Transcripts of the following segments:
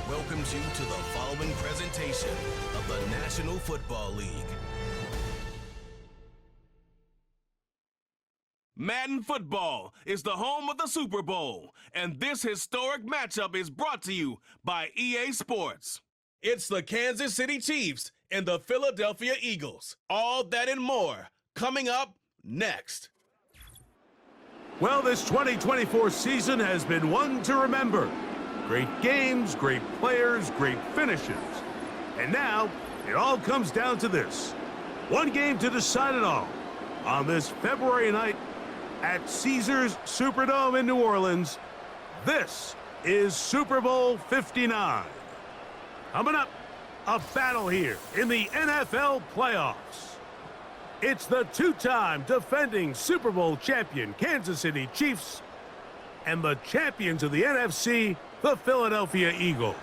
welcomes you to the following presentation of the National Football League. Madden Football is the home of the Super Bowl, and this historic matchup is brought to you by EA Sports. It's the Kansas City Chiefs and the Philadelphia Eagles. All that and more coming up next. Well, this 2024 season has been one to remember. Great games, great players, great finishes. And now, it all comes down to this. One game to decide it all. On this February night at Caesars Superdome in New Orleans, this is Super Bowl 59. Coming up, a battle here in the NFL playoffs. It's the two-time defending Super Bowl champion Kansas City Chiefs and the champions of the NFC, the Philadelphia Eagles.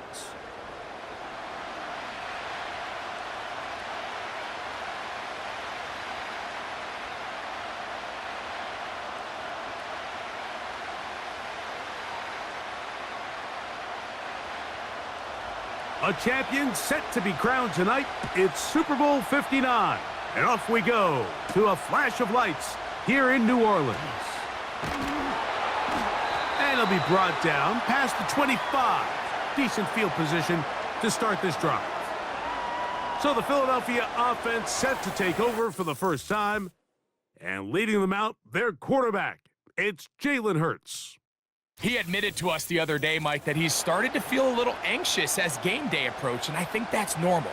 A champion set to be crowned tonight. It's Super Bowl 59. And off we go to a flash of lights here in New Orleans. And it'll be brought down past the 25. Decent field position to start this drive. So the Philadelphia offense set to take over for the first time. And leading them out, their quarterback. It's Jalen Hurts. He admitted to us the other day, Mike, that he's started to feel a little anxious as game day approached, and I think that's normal.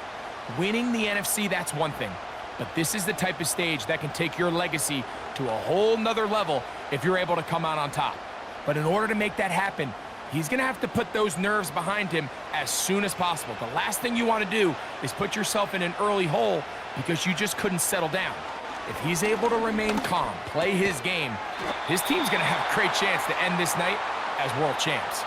Winning the NFC, that's one thing. But this is the type of stage that can take your legacy to a whole nother level if you're able to come out on top. But in order to make that happen, he's going to have to put those nerves behind him as soon as possible. The last thing you want to do is put yourself in an early hole because you just couldn't settle down. If he's able to remain calm, play his game, his team's going to have a great chance to end this night as world champs.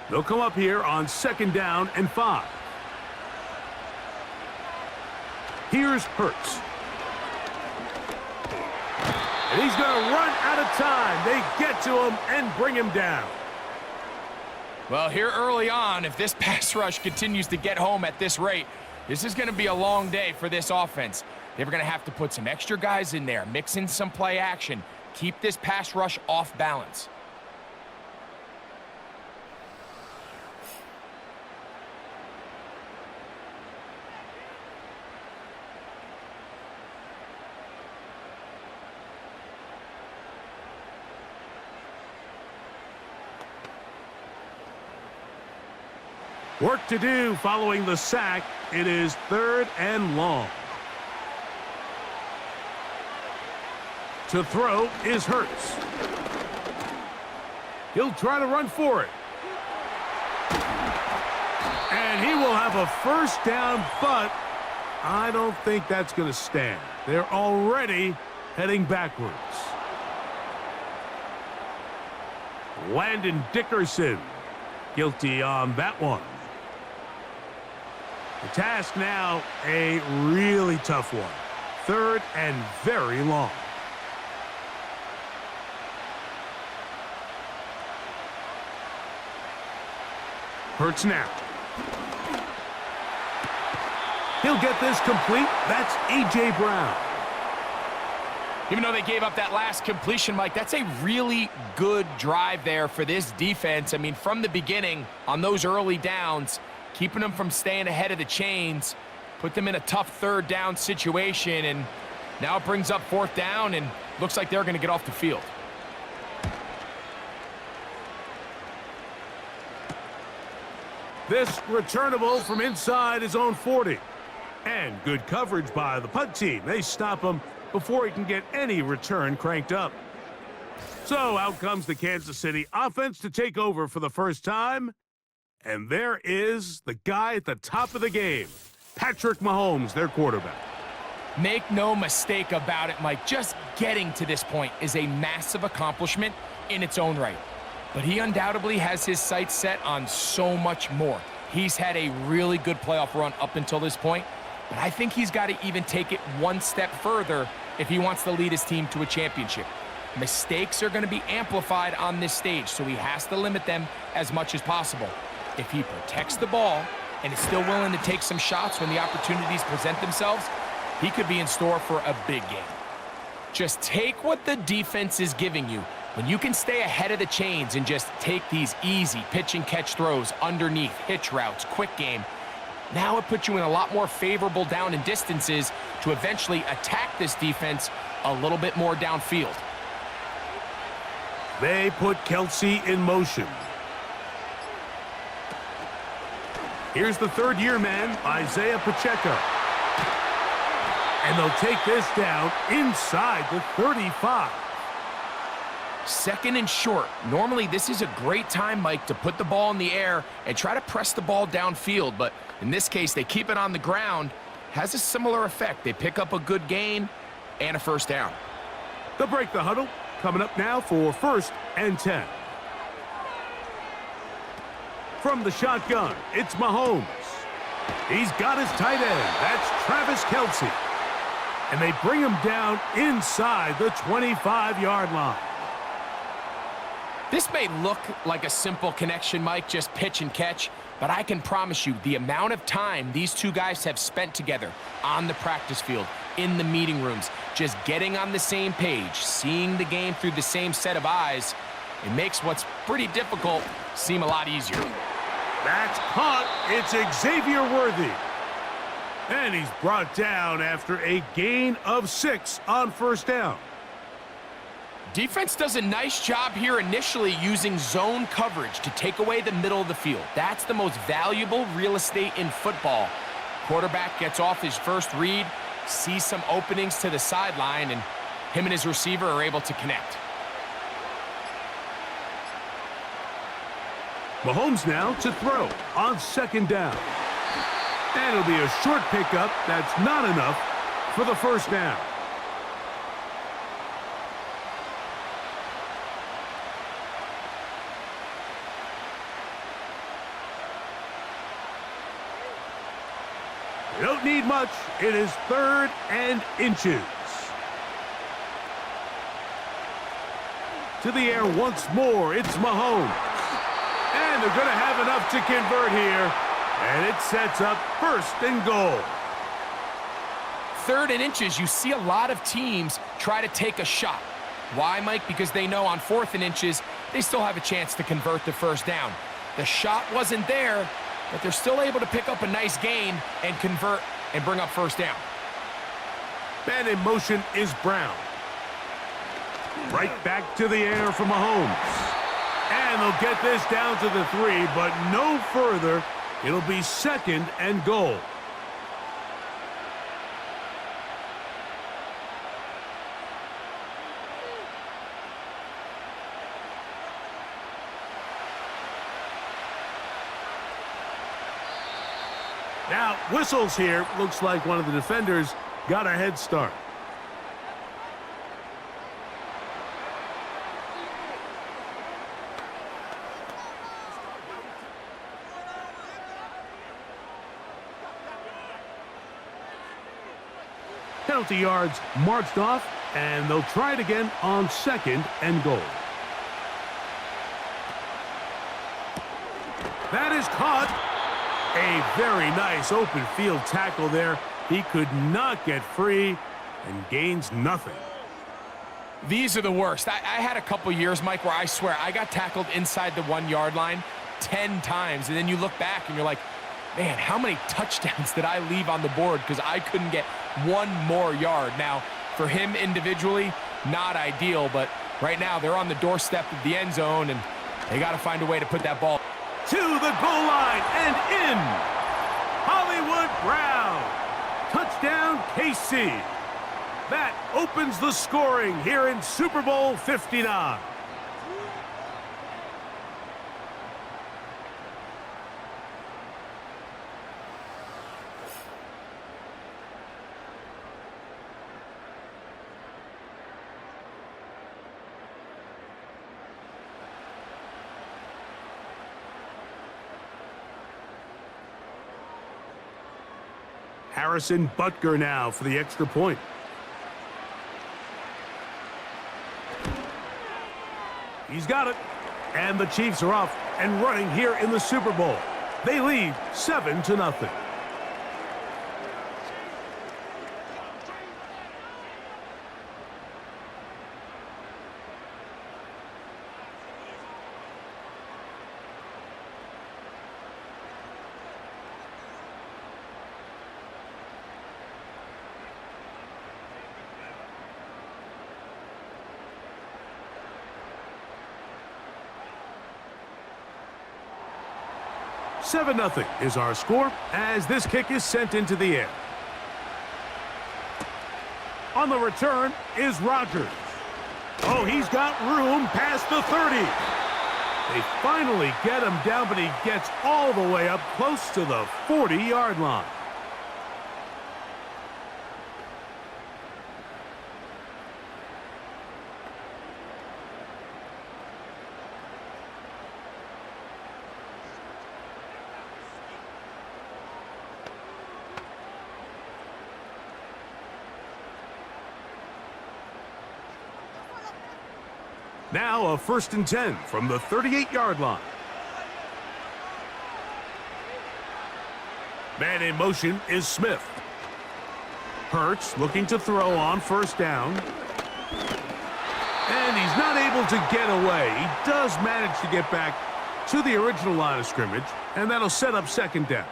They'll come up here on 2nd down and 5. Here's Hurts. And he's going to run out of time. They get to him and bring him down. Well, here early on, if this pass rush continues to get home at this rate, this is going to be a long day for this offense. They're going to have to put some extra guys in there, mix in some play action, keep this pass rush off balance. Work to do following the sack. It is 3rd and long. To throw is Hurts. He'll try to run for it. And he will have a first down, but I don't think that's going to stand. They're already heading backwards. Landon Dickerson, guilty on that one. The task now, a really tough one. 3rd and very long. Hurts now. He'll get this complete. That's A.J. Brown. Even though they gave up that last completion, Mike, that's a really good drive there for this defense. I mean, from the beginning, on those early downs, keeping them from staying ahead of the chains, put them in a tough 3rd down situation, and now it brings up 4th down, and looks like they're going to get off the field. This returnable from inside his own 40. And good coverage by the punt team. They stop him before he can get any return cranked up. So out comes the Kansas City offense to take over for the first time. And there is the guy at the top of the game, Patrick Mahomes, their quarterback. Make no mistake about it, Mike. Just getting to this point is a massive accomplishment in its own right. But he undoubtedly has his sights set on so much more. He's had a really good playoff run up until this point, but I think he's got to even take it one step further if he wants to lead his team to a championship. Mistakes are going to be amplified on this stage, so he has to limit them as much as possible. If he protects the ball and is still willing to take some shots when the opportunities present themselves, he could be in store for a big game. Just take what the defense is giving you. When you can stay ahead of the chains and just take these easy pitch and catch throws underneath, hitch routes, quick game, now it puts you in a lot more favorable down and distances to eventually attack this defense a little bit more downfield. They put Kelsey in motion. Here's the third-year man, Isaiah Pacheco. And they'll take this down inside the 35. Second and short. Normally, this is a great time, Mike, to put the ball in the air and try to press the ball downfield. But in this case, they keep it on the ground. Has a similar effect. They pick up a good gain and a first down. They'll break the huddle. Coming up now for 1st and 10. From the shotgun, it's Mahomes. He's got his tight end. That's Travis Kelsey. And they bring him down inside the 25-yard line. This may look like a simple connection, Mike, just pitch and catch, but I can promise you the amount of time these two guys have spent together on the practice field, in the meeting rooms, just getting on the same page, seeing the game through the same set of eyes, it makes what's pretty difficult seem a lot easier. That's caught. It's Xavier Worthy. And he's brought down after a gain of 6 on first down. Defense does a nice job here initially using zone coverage to take away the middle of the field. That's the most valuable real estate in football. Quarterback gets off his first read, sees some openings to the sideline, and him and his receiver are able to connect. Mahomes now to throw on second down. And it'll be a short pickup. That's not enough for the first down. They don't need much. It is 3rd and inches. To the air once more. It's Mahomes. And they're going to have enough to convert here. And it sets up 1st and goal. 3rd and inches, you see a lot of teams try to take a shot. Why, Mike? Because they know on 4th and inches, they still have a chance to convert the first down. The shot wasn't there, but they're still able to pick up a nice gain and convert and bring up first down. Man in motion is Brown. Right back to the air for Mahomes. And they'll get this down to the 3, but no further. It'll be 2nd and goal. Now, whistles here. Looks like one of the defenders got a head start. Penalty yards marched off, and they'll try it again on 2nd and goal. That is caught. A very nice open field tackle there. He could not get free and gains nothing. These are the worst. I had a couple years, Mike, where I swear I got tackled inside the 1-yard line 10 times, and then you look back and you're like, man, how many touchdowns did I leave on the board because I couldn't get one more yard? Now, for him individually, not ideal, but right now they're on the doorstep of the end zone, and they got to find a way to put that ball to the goal line and in. Hollywood Brown. Touchdown, KC. That opens the scoring here in Super Bowl 59. Harrison Butker now for the extra point. He's got it. And the Chiefs are off and running here in the Super Bowl. They lead 7-0. Seven 0 is our score as this kick is sent into the air. On the return is Rodgers. Oh, he's got room past the 30. They finally get him down, but he gets all the way up close to the 40-yard line. Now a 1st and 10 from the 38-yard line. Man in motion is Smith. Hurts looking to throw on 1st down. And he's not able to get away. He does manage to get back to the original line of scrimmage, and that'll set up 2nd down.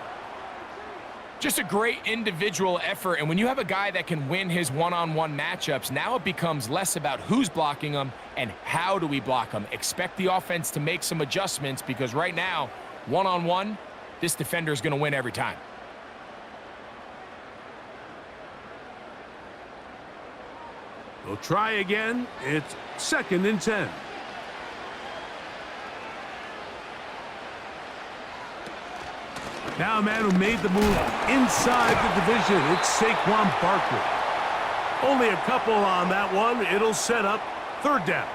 Just a great individual effort, and when you have a guy that can win his one-on-one matchups, now it becomes less about who's blocking him and how do we block him. Expect the offense to make some adjustments because right now, one-on-one, this defender is going to win every time. We'll try again. It's 2nd and 10. Now a man who made the move inside the division. It's Saquon Barkley. Only a couple on that one. It'll set up 3rd down.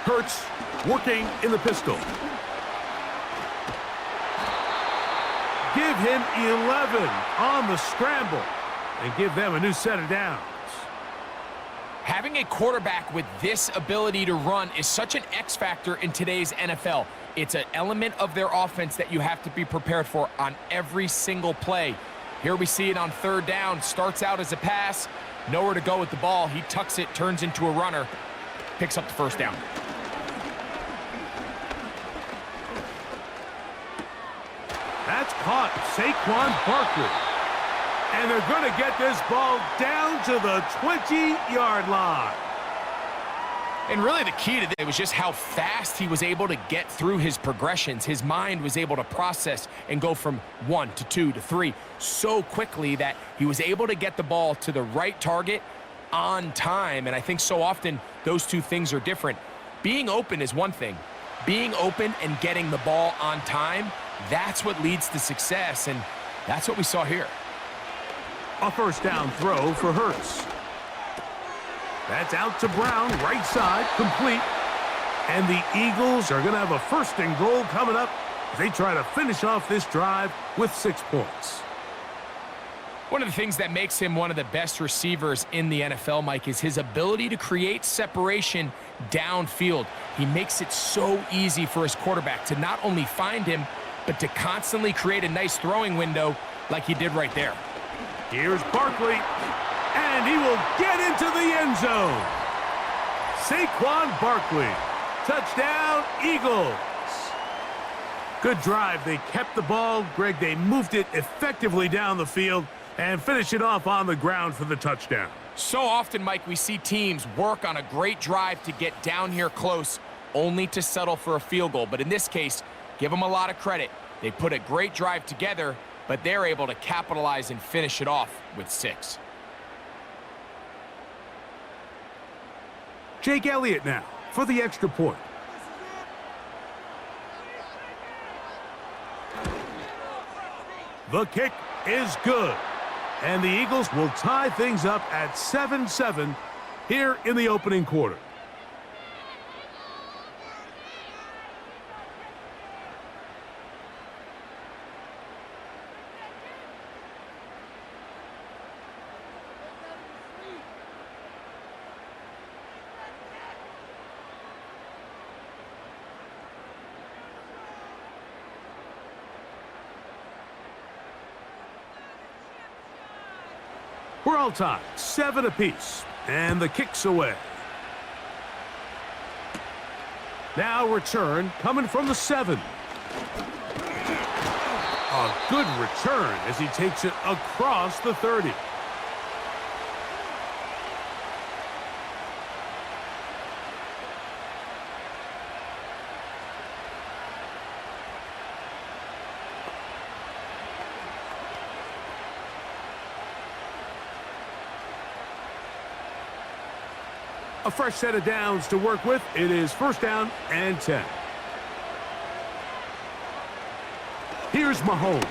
Hurts working in the pistol. Give him 11 on the scramble and give them a new set of downs. Having a quarterback with this ability to run is such an X factor in today's NFL. It's an element of their offense that you have to be prepared for on every single play. Here we see it on 3rd down. Starts out as a pass, nowhere to go with the ball. He tucks it, turns into a runner, picks up the 1st down. That's caught, Saquon Barkley. And they're going to get this ball down to the 20-yard line. And really the key to that was just how fast he was able to get through his progressions. His mind was able to process and go from 1 to 2 to 3 so quickly that he was able to get the ball to the right target on time. And I think so often those two things are different. Being open is one thing. Being open and getting the ball on time, that's what leads to success, and that's what we saw here. A 1st down throw for Hurts. That's out to Brown, right side, complete. And the Eagles are going to have a 1st and goal coming up as they try to finish off this drive with 6 points. One of the things that makes him one of the best receivers in the NFL, Mike, is his ability to create separation downfield. He makes it so easy for his quarterback to not only find him, but to constantly create a nice throwing window like he did right there. Here's Barkley, and he will get into the end zone. Saquon Barkley, touchdown Eagles. Good drive. They kept the ball. Greg, they moved it effectively down the field and finished it off on the ground for the touchdown. So often, Mike, we see teams work on a great drive to get down here close, only to settle for a field goal. But in this case, give them a lot of credit. They put a great drive together, but they're able to capitalize and finish it off with 6. Jake Elliott now for the extra point. The kick is good. And the Eagles will tie things up at 7-7 here in the opening quarter. We're all tied, 7 apiece, and the kick's away. Now return coming from the 7. A good return as he takes it across the 30. A fresh set of downs to work with. It is first down and 10. Here's Mahomes.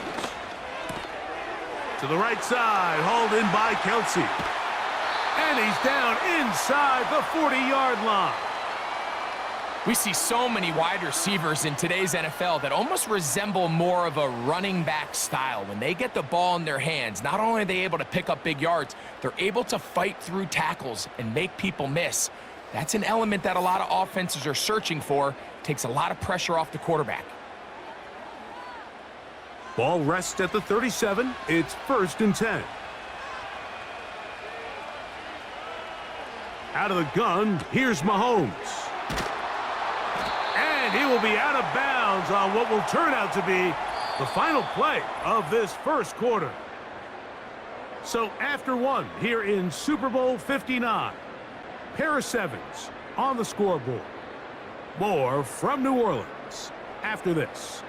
To the right side, hauled in by Kelsey. And he's down inside the 40-yard line. We see so many wide receivers in today's NFL that almost resemble more of a running back style. When they get the ball in their hands, not only are they able to pick up big yards, they're able to fight through tackles and make people miss. That's an element that a lot of offenses are searching for. Takes a lot of pressure off the quarterback. Ball rests at the 37. It's first and 10. Out of the gun, here's Mahomes. And he will be out of bounds on what will turn out to be the final play of this first quarter. So after one here in Super Bowl 59, pair of 7s on the scoreboard. More from New Orleans after this.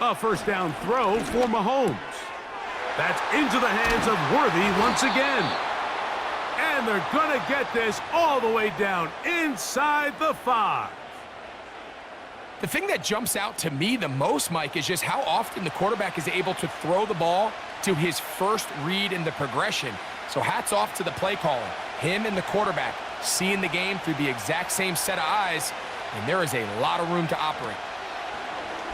A first down throw for Mahomes. That's into the hands of Worthy once again. And they're going to get this all the way down inside the 5. The thing that jumps out to me the most, Mike, is just how often the quarterback is able to throw the ball to his first read in the progression. So hats off to the play caller. Him and the quarterback seeing the game through the exact same set of eyes, and there is a lot of room to operate.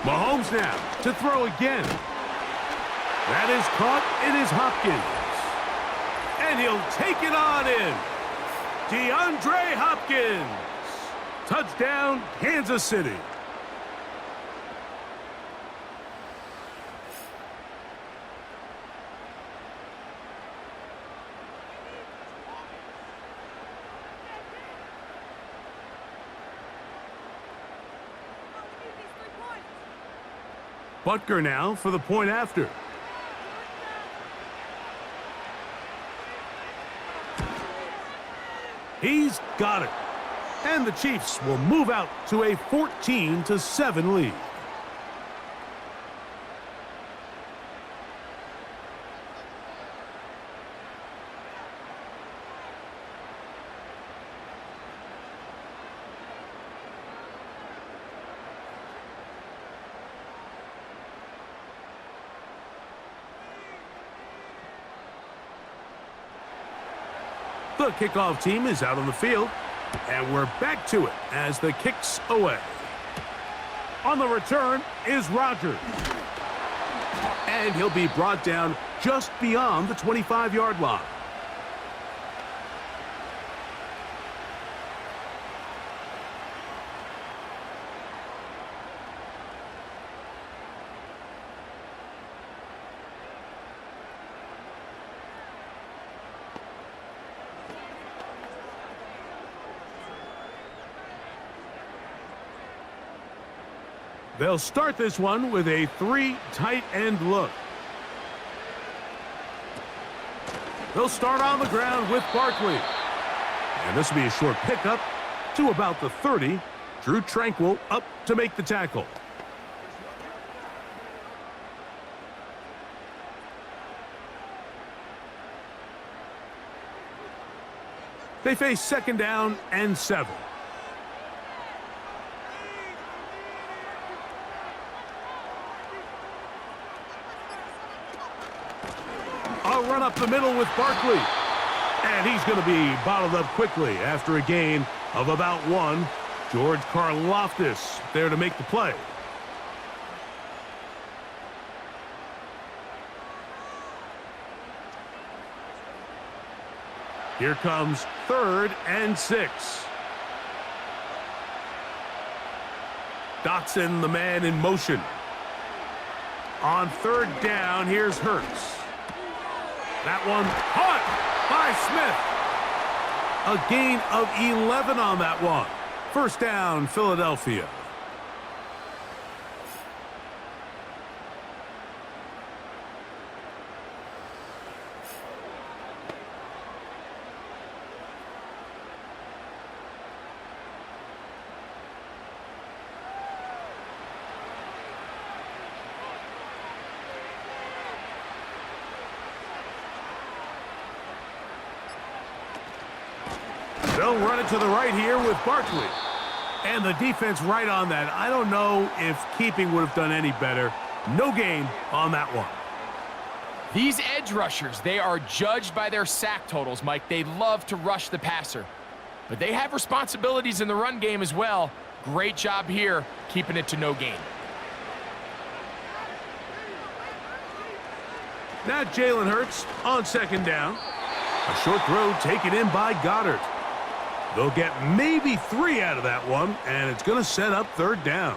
Mahomes now to throw again. That is caught. It is Hopkins. And he'll take it on in. DeAndre Hopkins. Touchdown, Kansas City. Butker now for the point after. He's got it. And the Chiefs will move out to a 14-7 lead. The kickoff team is out on the field, and we're back to it as the kick's away. On the return is Rodgers. And he'll be brought down just beyond the 25-yard line. They'll start this one with a 3 tight end look. They'll start on the ground with Barkley. And this will be a short pickup to about the 30. Drew Tranquil up to make the tackle. They face 2nd down and 7. A run up the middle with Barkley. And he's going to be bottled up quickly after a gain of about 1. George Karlaftis there to make the play. Here comes 3rd and 6. Dotson, the man in motion. On 3rd down, here's Hurts. That one caught by Smith. A gain of 11 on that one. 1st down, Philadelphia. They'll run it to the right here with Barkley. And the defense right on that. I don't know if keeping would have done any better. No gain on that one. These edge rushers, they are judged by their sack totals, Mike. They love to rush the passer. But they have responsibilities in the run game as well. Great job here, keeping it to no gain. Now Jalen Hurts on 2nd down. A short throw taken in by Goddard. They'll get maybe 3 out of that one, and it's going to set up 3rd down.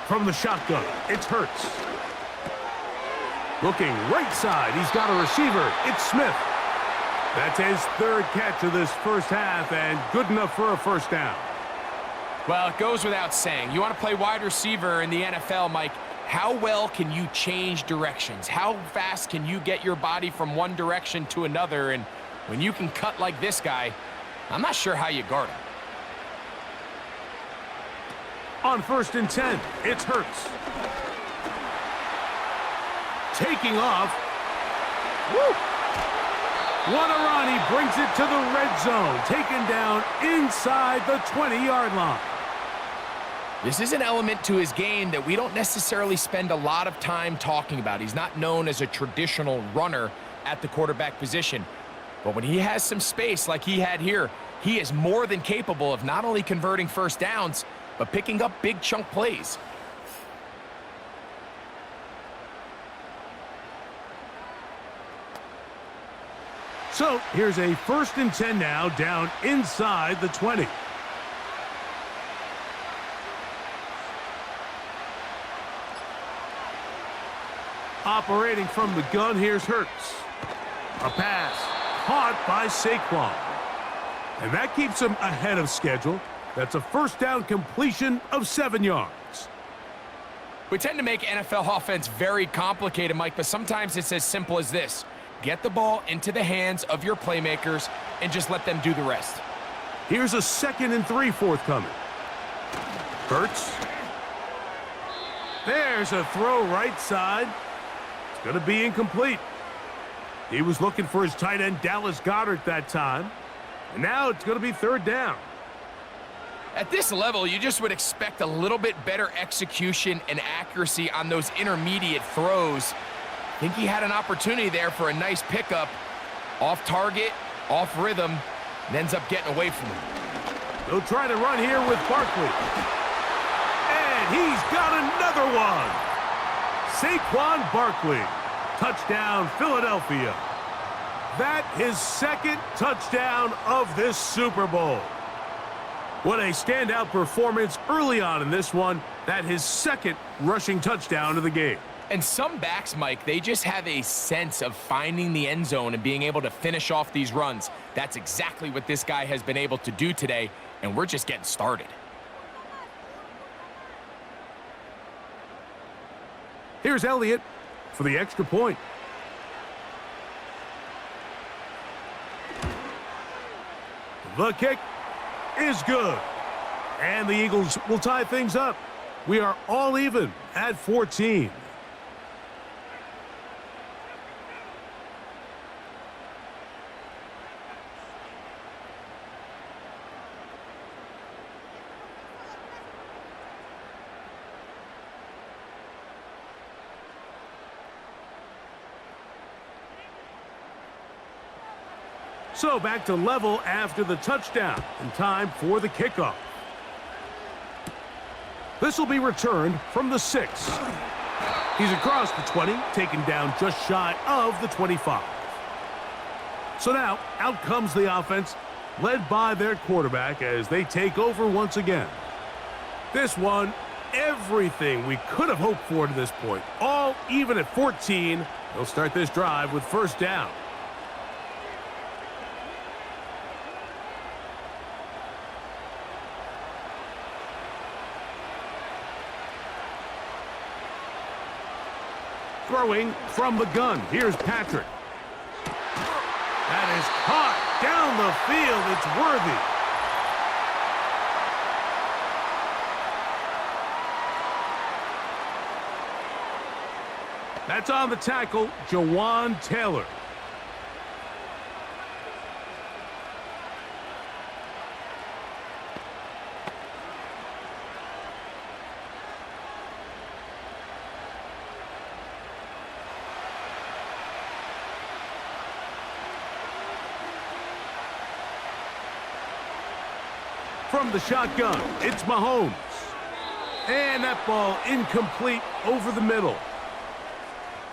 From the shotgun, it's Hurts. Looking right side, he's got a receiver. It's Smith. That's his 3rd catch of this first half, and good enough for a 1st down. Well, it goes without saying. You want to play wide receiver in the NFL, Mike, how well can you change directions? How fast can you get your body from one direction to another? And when you can cut like this guy, I'm not sure how you guard him. On 1st and 10, it's Hurts. Taking off. Woo! What a run. He brings it to the red zone. Taken down inside the 20-yard line. This is an element to his game that we don't necessarily spend a lot of time talking about. He's not known as a traditional runner at the quarterback position. But when he has some space like he had here, he is more than capable of not only converting 1st downs, but picking up big chunk plays. So here's a 1st and 10 now, down inside the 20. Operating from the gun, here's Hurts. A pass caught by Saquon. And that keeps him ahead of schedule. That's a 1st down completion of 7 yards. We tend to make NFL offense very complicated, Mike, but sometimes it's as simple as this. Get the ball into the hands of your playmakers and just let them do the rest. Here's a 2nd and 3 forthcoming. Hurts. There's a throw right side. It's going to be incomplete. He was looking for his tight end, Dallas Goedert, that time. And now it's going to be 3rd down. At this level, you just would expect a little bit better execution and accuracy on those intermediate throws. I think he had an opportunity there for a nice pickup. Off target, off rhythm, and ends up getting away from him. They'll try to run here with Barkley. And he's got another one. Saquon Barkley. Touchdown, Philadelphia. That his 2nd touchdown of this Super Bowl. What a standout performance early on in this one. That his 2nd rushing touchdown of the game. And some backs, Mike, they just have a sense of finding the end zone and being able to finish off these runs. That's exactly what this guy has been able to do today, and we're just getting started. Here's Elliott for the extra point. The kick is good. And the Eagles will tie things up. We are all even at 14. So back to level after the touchdown, and time for the kickoff. This will be returned from the 6. He's across the 20, taken down just shy of the 25. So now, out comes the offense, led by their quarterback as they take over once again. This one, everything we could have hoped for to this point. All even at 14. They'll start this drive with first down. Throwing from the gun. Here's Patrick. That is caught down the field. It's worthy. That's on the tackle, Jawan Taylor. From the shotgun, it's Mahomes. And that ball incomplete over the middle.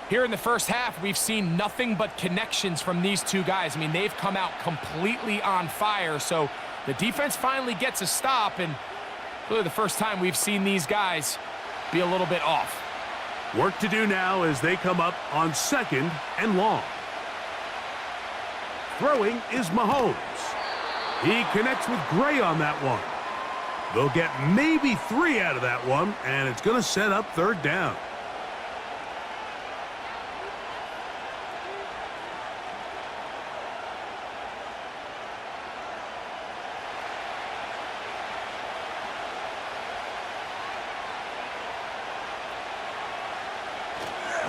Here in the first half, we've seen nothing but connections from these two guys. I mean, they've come out completely on fire, so the defense finally gets a stop, and really the first time we've seen these guys be a little bit off. Work to do now as they come up on 2nd and long. Throwing is Mahomes. He connects with Gray on that one. They'll get maybe 3 out of that one, and it's going to set up third down.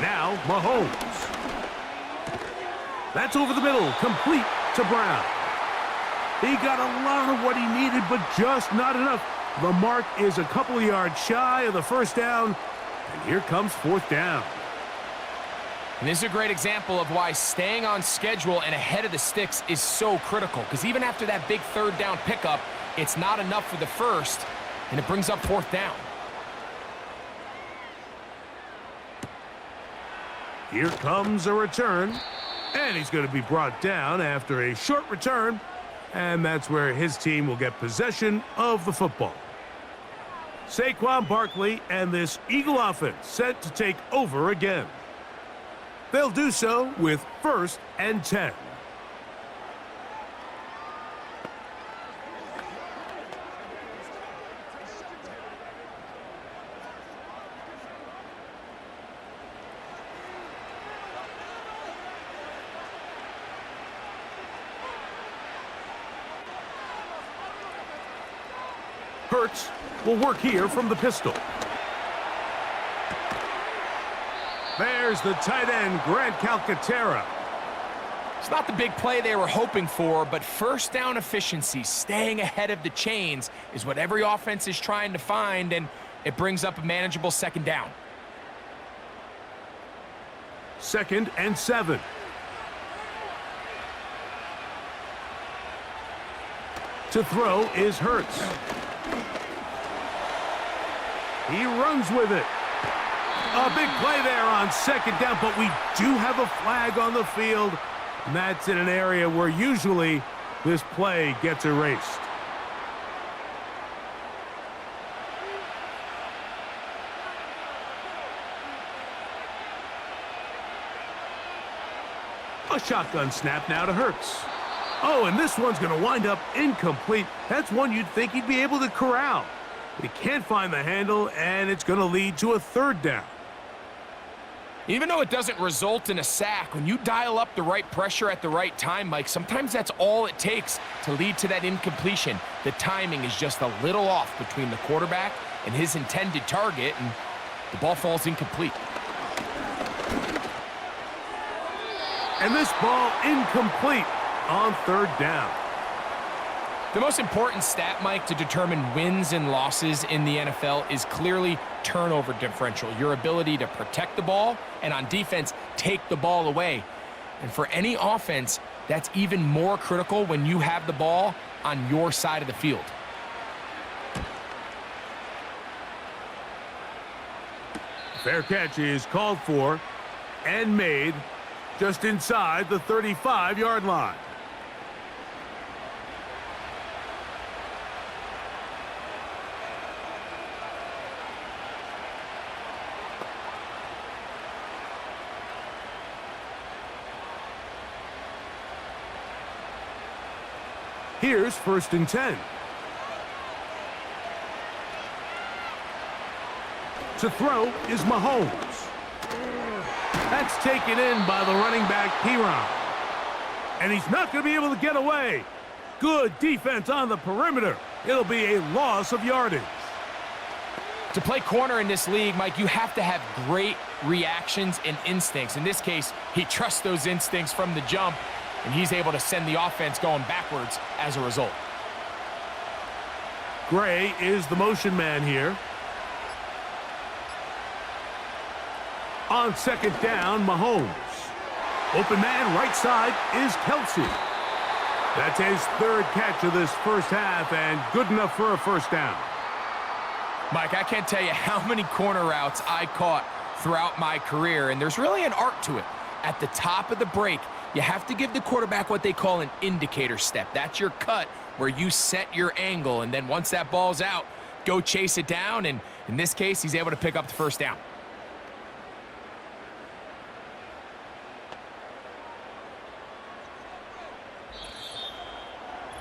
Now, Mahomes. That's over the middle, complete to Brown. He got a lot of what he needed, but just not enough. The mark is a couple of yards shy of the first down, and here comes fourth down. And this is a great example of why staying on schedule and ahead of the sticks is so critical, because even after that big third down pickup, it's not enough for the first, and it brings up fourth down. Here comes a return, and he's going to be brought down after a short return. And that's where his team will get possession of the football. Saquon Barkley and this Eagle offense set to take over again. They'll do so with 1st and 10. Hurts will work here from the pistol. There's the tight end, Grant Calcaterra. It's not the big play they were hoping for, but first down efficiency, staying ahead of the chains, is what every offense is trying to find, and it brings up a manageable second down. 2nd and 7. To throw is Hurts. He runs with it. A big play there on 2nd down, but we do have a flag on the field, and that's in an area where usually this play gets erased. A shotgun snap now to Hurts. Oh, and this one's going to wind up incomplete. That's one you'd think he'd be able to corral. But he can't find the handle, and it's going to lead to a third down. Even though it doesn't result in a sack, when you dial up the right pressure at the right time, Mike, sometimes that's all it takes to lead to that incompletion. The timing is just a little off between the quarterback and his intended target, and the ball falls incomplete. And this ball incomplete on third down. The most important stat, Mike, to determine wins and losses in the NFL is clearly turnover differential, your ability to protect the ball and on defense, take the ball away. And for any offense, that's even more critical when you have the ball on your side of the field. Fair catch is called for and made just inside the 35-yard line. Here's 1st and 10. To throw is Mahomes. That's taken in by the running back, Piron. And he's not going to be able to get away. Good defense on the perimeter. It'll be a loss of yardage. To play corner in this league, Mike, you have to have great reactions and instincts. In this case, he trusts those instincts from the jump, and he's able to send the offense going backwards as a result. Gray is the motion man here. On 2nd down, Mahomes. Open man right side is Kelsey. That's his 3rd catch of this first half and good enough for a 1st down. Mike, I can't tell you how many corner routes I caught throughout my career, and there's really an art to it. At the top of the break, you have to give the quarterback what they call an indicator step. That's your cut where you set your angle, and then once that ball's out, go chase it down, and in this case, he's able to pick up the 1st down.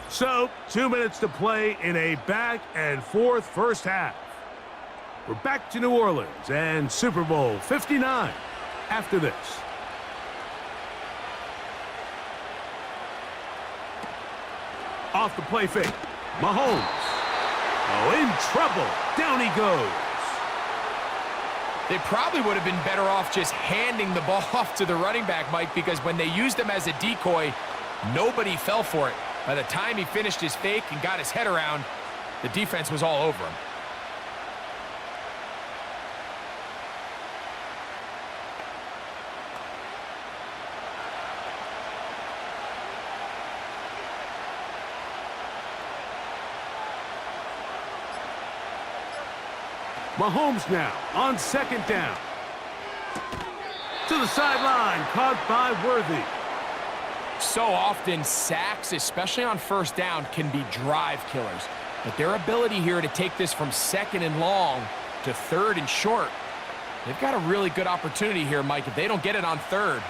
So, 2 minutes to play in a back-and-forth first half. We're back to New Orleans and Super Bowl 59 after this. Off the play fake, Mahomes. Oh, in trouble. Down he goes. They probably would have been better off just handing the ball off to the running back, Mike, because when they used him as a decoy, nobody fell for it. By the time he finished his fake and got his head around, the defense was all over him. Mahomes now on 2nd down. To the sideline, caught by Worthy. So often, sacks, especially on 1st down, can be drive killers. But their ability here to take this from 2nd and long to 3rd and short, they've got a really good opportunity here, Mike. If they don't get it on 3rd,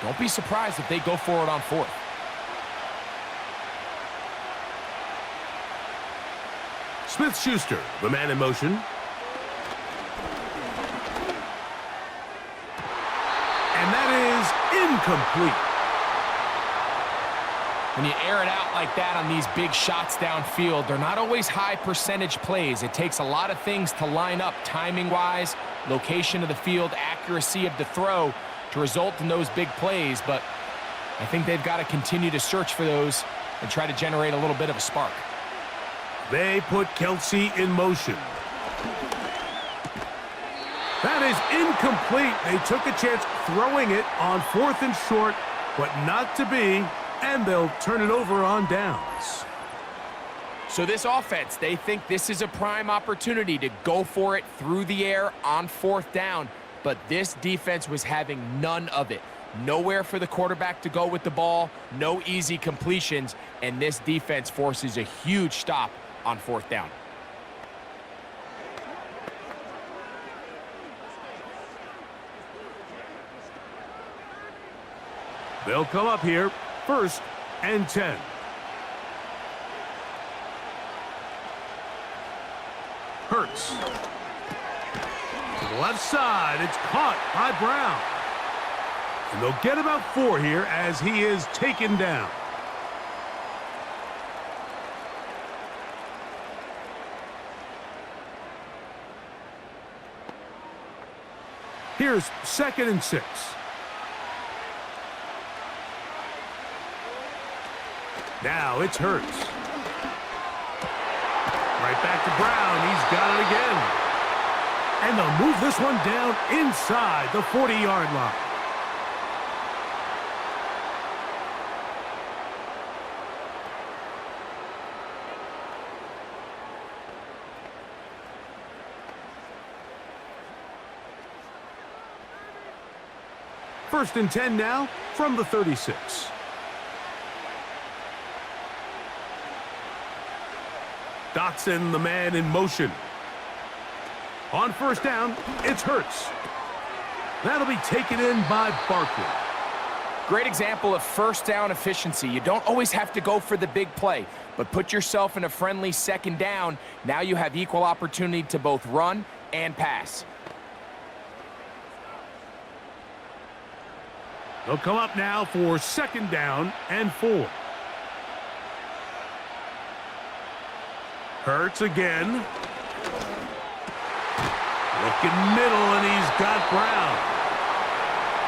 don't be surprised if they go for it on 4th. Smith-Schuster, the man in motion. And that is incomplete. When you air it out like that on these big shots downfield, they're not always high percentage plays. It takes a lot of things to line up timing-wise, location of the field, accuracy of the throw to result in those big plays. But I think they've got to continue to search for those and try to generate a little bit of a spark. They put Kelsey in motion. That is incomplete. They took a chance throwing it on 4th and short, but not to be, and they'll turn it over on downs. So this offense, they think this is a prime opportunity to go for it through the air on 4th down, but this defense was having none of it. Nowhere for the quarterback to go with the ball, no easy completions, and this defense forces a huge stop on 4th down. They'll come up here, 1st and 10. Hurts. To the left side, it's caught by Brown. And they'll get about 4 here as he is taken down. Here's 2nd and 6. Now it's Hurts. Right back to Brown. He's got it again. And they'll move this one down inside the 40-yard line. First and 10 now from the 36. Dotson, the man in motion. On 1st down, it's Hurts. That'll be taken in by Barkley. Great example of 1st down efficiency. You don't always have to go for the big play, but put yourself in a friendly 2nd down. Now you have equal opportunity to both run and pass. They'll come up now for 2nd down and 4. Hurts again. Looking middle, and he's got Brown.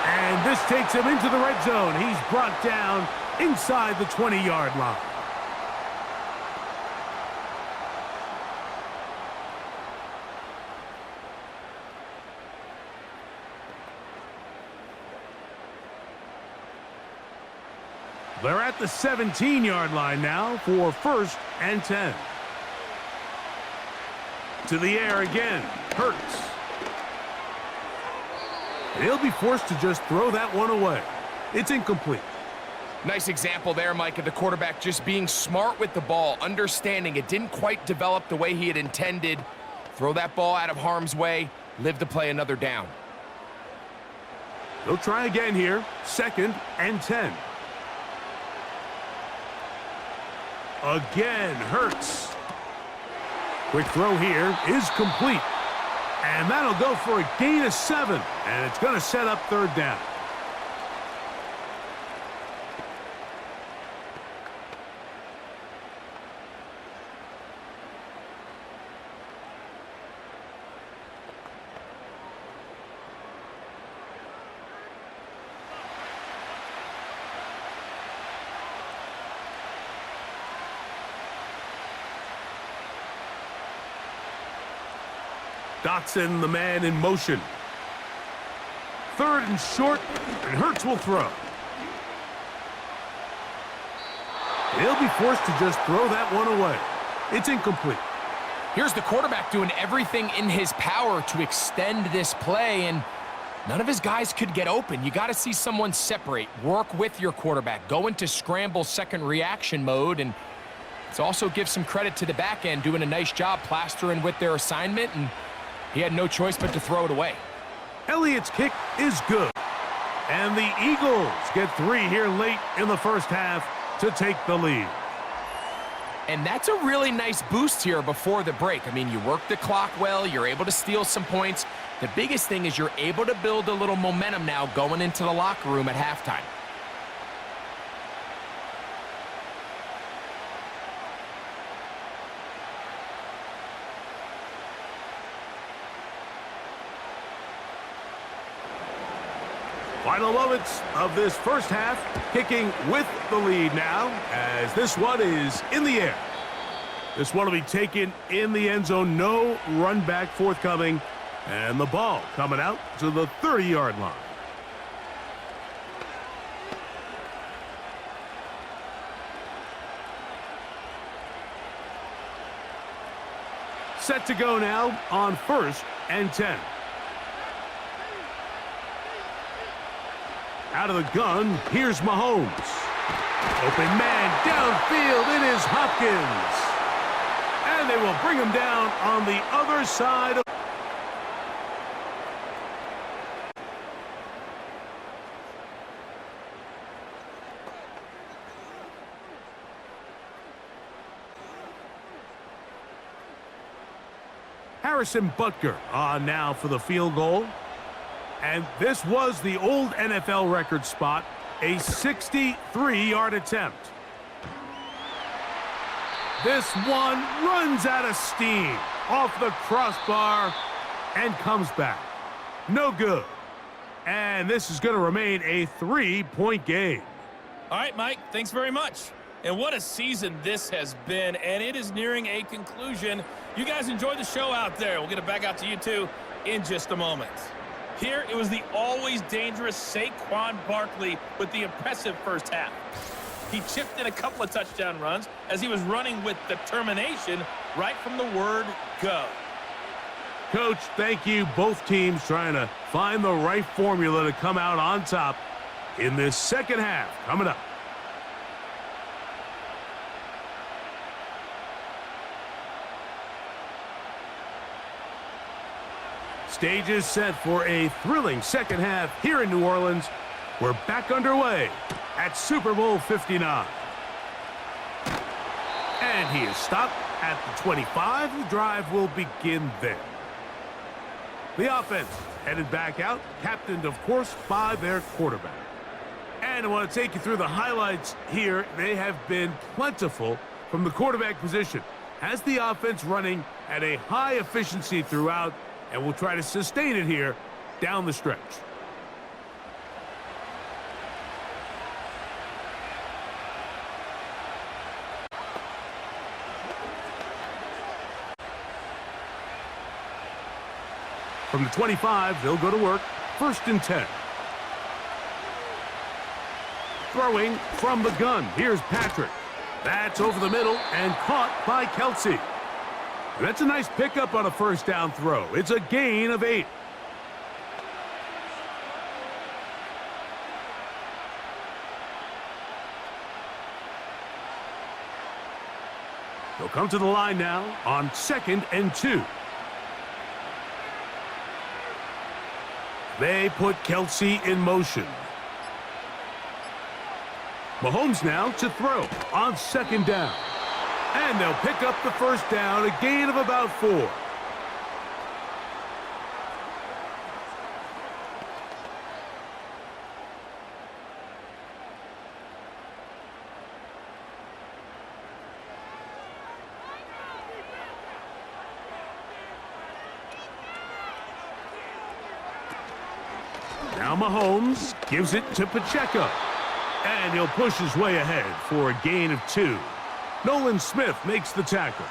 And this takes him into the red zone. He's brought down inside the 20-yard line. They're at the 17-yard line now for 1st and 10. To the air again, Hurts. And he'll be forced to just throw that one away. It's incomplete. Nice example there, Mike, of the quarterback just being smart with the ball, understanding it didn't quite develop the way he had intended. Throw that ball out of harm's way, live to play another down. They'll try again here, 2nd and 10. Again, Hurts. Quick throw here is complete. And that'll go for a gain of 7. And it's going to set up 3rd down. Dotson, the man in motion. 3rd and short, and Hurts will throw. He'll be forced to just throw that one away. It's incomplete. Here's the quarterback doing everything in his power to extend this play, and none of his guys could get open. You got to see someone separate, work with your quarterback, go into scramble 2nd reaction mode, and it's also give some credit to the back end doing a nice job plastering with their assignment, and he had no choice but to throw it away. Elliott's kick is good. And the Eagles get 3 here late in the 1st half to take the lead. And that's a really nice boost here before the break. I mean, you work the clock well, you're able to steal some points. The biggest thing is you're able to build a little momentum now going into the locker room at halftime. Final moments of this 1st half, kicking with the lead now as this one is in the air. This one will be taken in the end zone. No run back forthcoming. And the ball coming out to the 30-yard line. Set to go now on 1st and 10. Out of the gun, here's Mahomes. Open man downfield, it is Hopkins. And they will bring him down on the other side of... Harrison Butker on now for the field goal. And this was the old NFL record spot, a 63-yard attempt. This one runs out of steam off the crossbar and comes back. No good. And this is going to remain a 3-point game. All right, Mike, thanks very much. And what a season this has been, and it is nearing a conclusion. You guys enjoy the show out there. We'll get it back out to you, too, in just a moment. Here, it was the always dangerous Saquon Barkley with the impressive first half. He chipped in a couple of touchdown runs as he was running with determination right from the word go. Coach, thank you. Both teams trying to find the right formula to come out on top in this second half coming up. Stage is set for a thrilling second half here in New Orleans. We're back underway at Super Bowl 59. And he is stopped at the 25. The drive will begin there. The offense headed back out, captained, of course, by their quarterback. And I want to take you through the highlights here. They have been plentiful from the quarterback position. Has the offense running at a high efficiency throughout, and we'll try to sustain it here down the stretch. From the 25, they'll go to work. 1st and 10. Throwing from the gun. Here's Patrick. That's over the middle and caught by Kelsey. And that's a nice pickup on a first down throw. It's a gain of 8. They'll come to the line now on 2nd and 2. They put Kelsey in motion. Mahomes now to throw on 2nd down. And they'll pick up the first down, a gain of about 4. Now Mahomes gives it to Pacheco. And he'll push his way ahead for a gain of 2. Nolan Smith makes the tackle.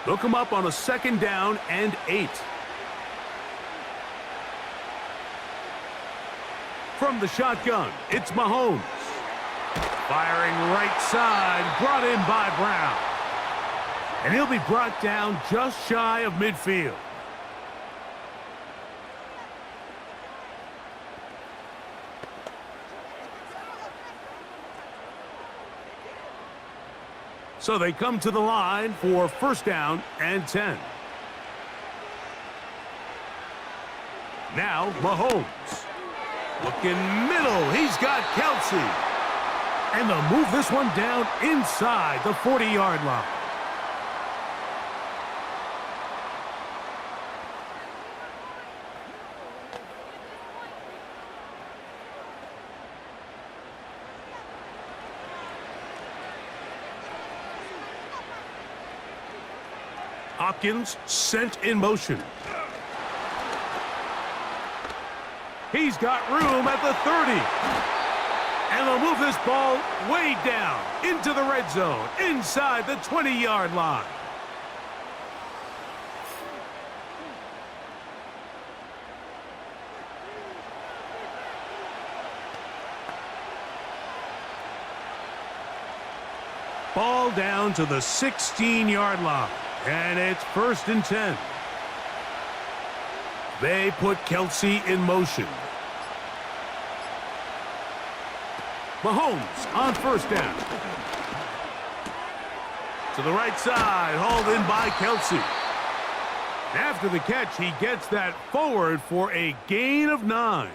They'll come up on a 2nd down and 8. From the shotgun, it's Mahomes. Firing right side, brought in by Brown. And he'll be brought down just shy of midfield. So they come to the line for 1st down and 10. Now Mahomes. Looking middle. He's got Kelsey. And they'll move this one down inside the 40-yard line. Hopkins sent in motion. He's got room at the 30. And they'll move this ball way down into the red zone, inside the 20-yard line. Ball down to the 16-yard line, and it's 1st and 10. They put Kelsey in motion. Mahomes on 1st down. To the right side, hauled in by Kelsey. After the catch, he gets that forward for a gain of 9.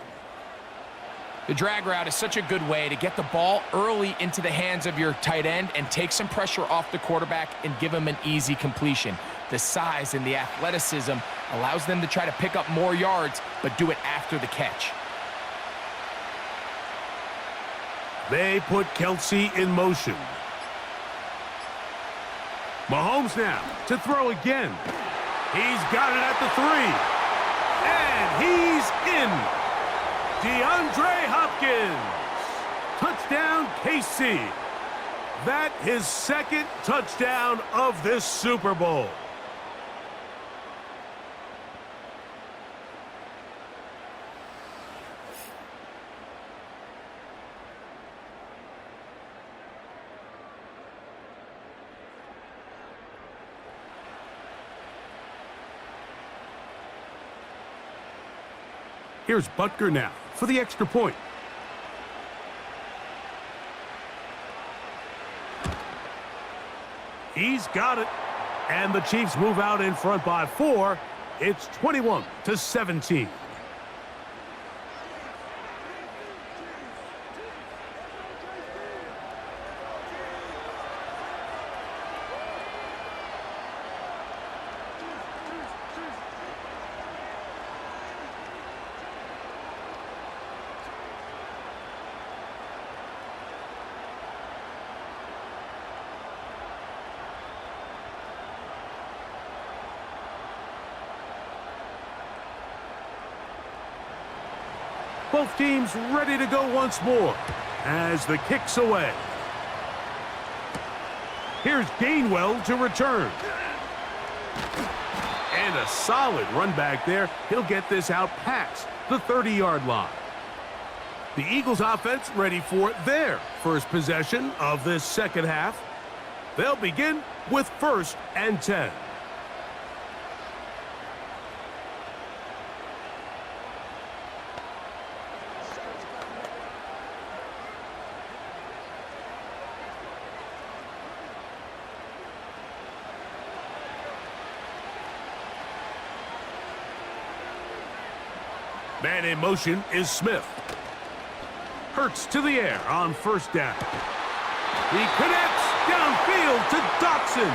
The drag route is such a good way to get the ball early into the hands of your tight end and take some pressure off the quarterback and give him an easy completion. The size and the athleticism allows them to try to pick up more yards, but do it after the catch. They put Kelsey in motion. Mahomes now to throw again. He's got it at the 3. And he's in. DeAndre Hopkins. Touchdown, KC. That his second touchdown of this Super Bowl. Here's Butker now for the extra point. He's got it. And the Chiefs move out in front by 4. It's 21-17. Both teams ready to go once more as the kick's away. Here's Gainwell to return. And a solid run back there. He'll get this out past the 30-yard line. The Eagles offense ready for their first possession of this second half. They'll begin with 1st and 10. Man in motion is Smith. Hurts to the air on 1st down. He connects downfield to Dotson.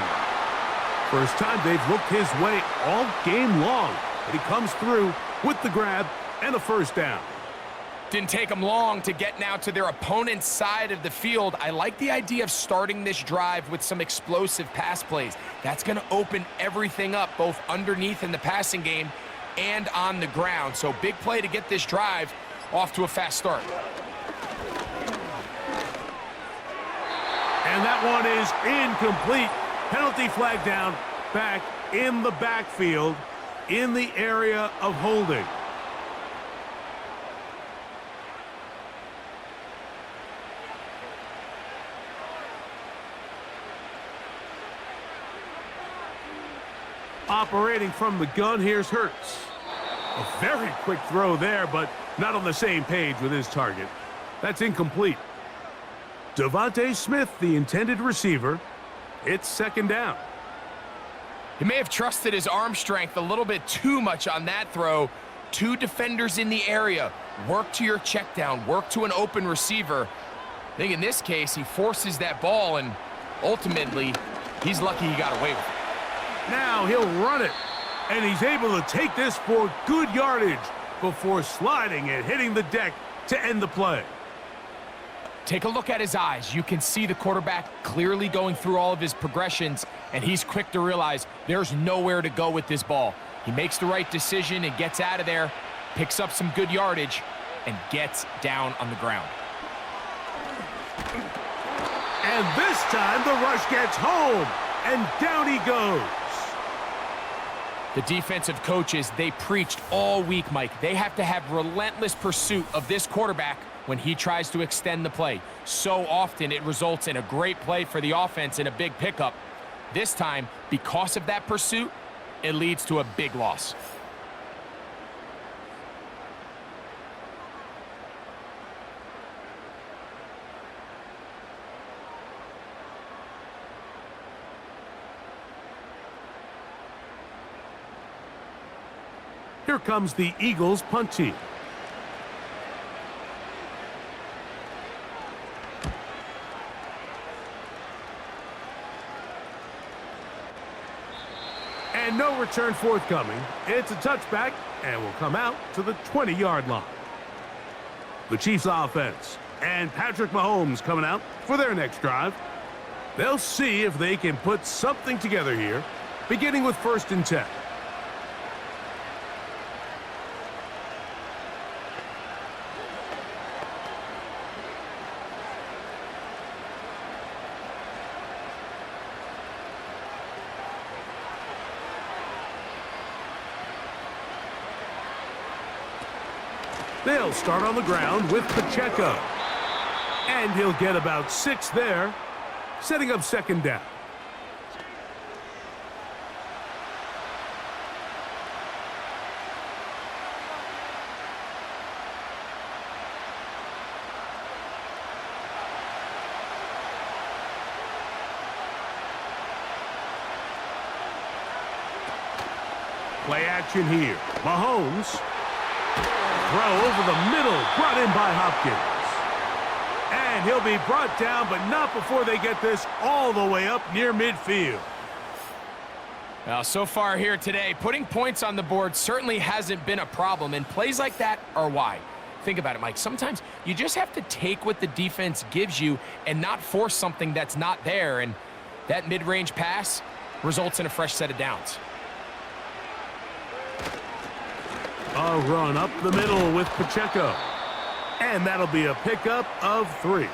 First time they've looked his way all game long, but he comes through with the grab and a 1st down. Didn't take them long to get now to their opponent's side of the field. I like the idea of starting this drive with some explosive pass plays. That's going to open everything up, both underneath in the passing game and on the ground. So big play to get this drive off to a fast start. And that one is incomplete. Penalty flag down, back in the backfield, in the area of holding. Operating from the gun, here's Hurts. A very quick throw there, but not on the same page with his target. That's incomplete. Devontae Smith, the intended receiver. It's 2nd down. He may have trusted his arm strength a little bit too much on that throw. 2 defenders in the area. Work to your check down. Work to an open receiver. I think in this case, he forces that ball, and ultimately, he's lucky he got away with it. Now he'll run it, and he's able to take this for good yardage before sliding and hitting the deck to end the play. Take a look at his eyes. You can see the quarterback clearly going through all of his progressions, and he's quick to realize there's nowhere to go with this ball. He makes the right decision and gets out of there, picks up some good yardage, and gets down on the ground. And this time the rush gets home, and down he goes. The defensive coaches, they preached all week, Mike. They have to have relentless pursuit of this quarterback when he tries to extend the play. So often it results in a great play for the offense and a big pickup. This time, because of that pursuit, it leads to a big loss. Here comes the Eagles punt team. And no return forthcoming. It's a touchback and will come out to the 20-yard line. The Chiefs offense and Patrick Mahomes coming out for their next drive. They'll see if they can put something together here, beginning with 1st and 10. They'll start on the ground with Pacheco. And he'll get about 6 there, setting up 2nd down. Play action here. Mahomes. Throw over the middle, brought in by Hopkins. And he'll be brought down, but not before they get this all the way up near midfield. Well, so far here today, putting points on the board certainly hasn't been a problem, and plays like that are why. Think about it, Mike. Sometimes you just have to take what the defense gives you and not force something that's not there, and that mid-range pass results in a fresh set of downs. A run up the middle with Pacheco. And that'll be a pickup of 3.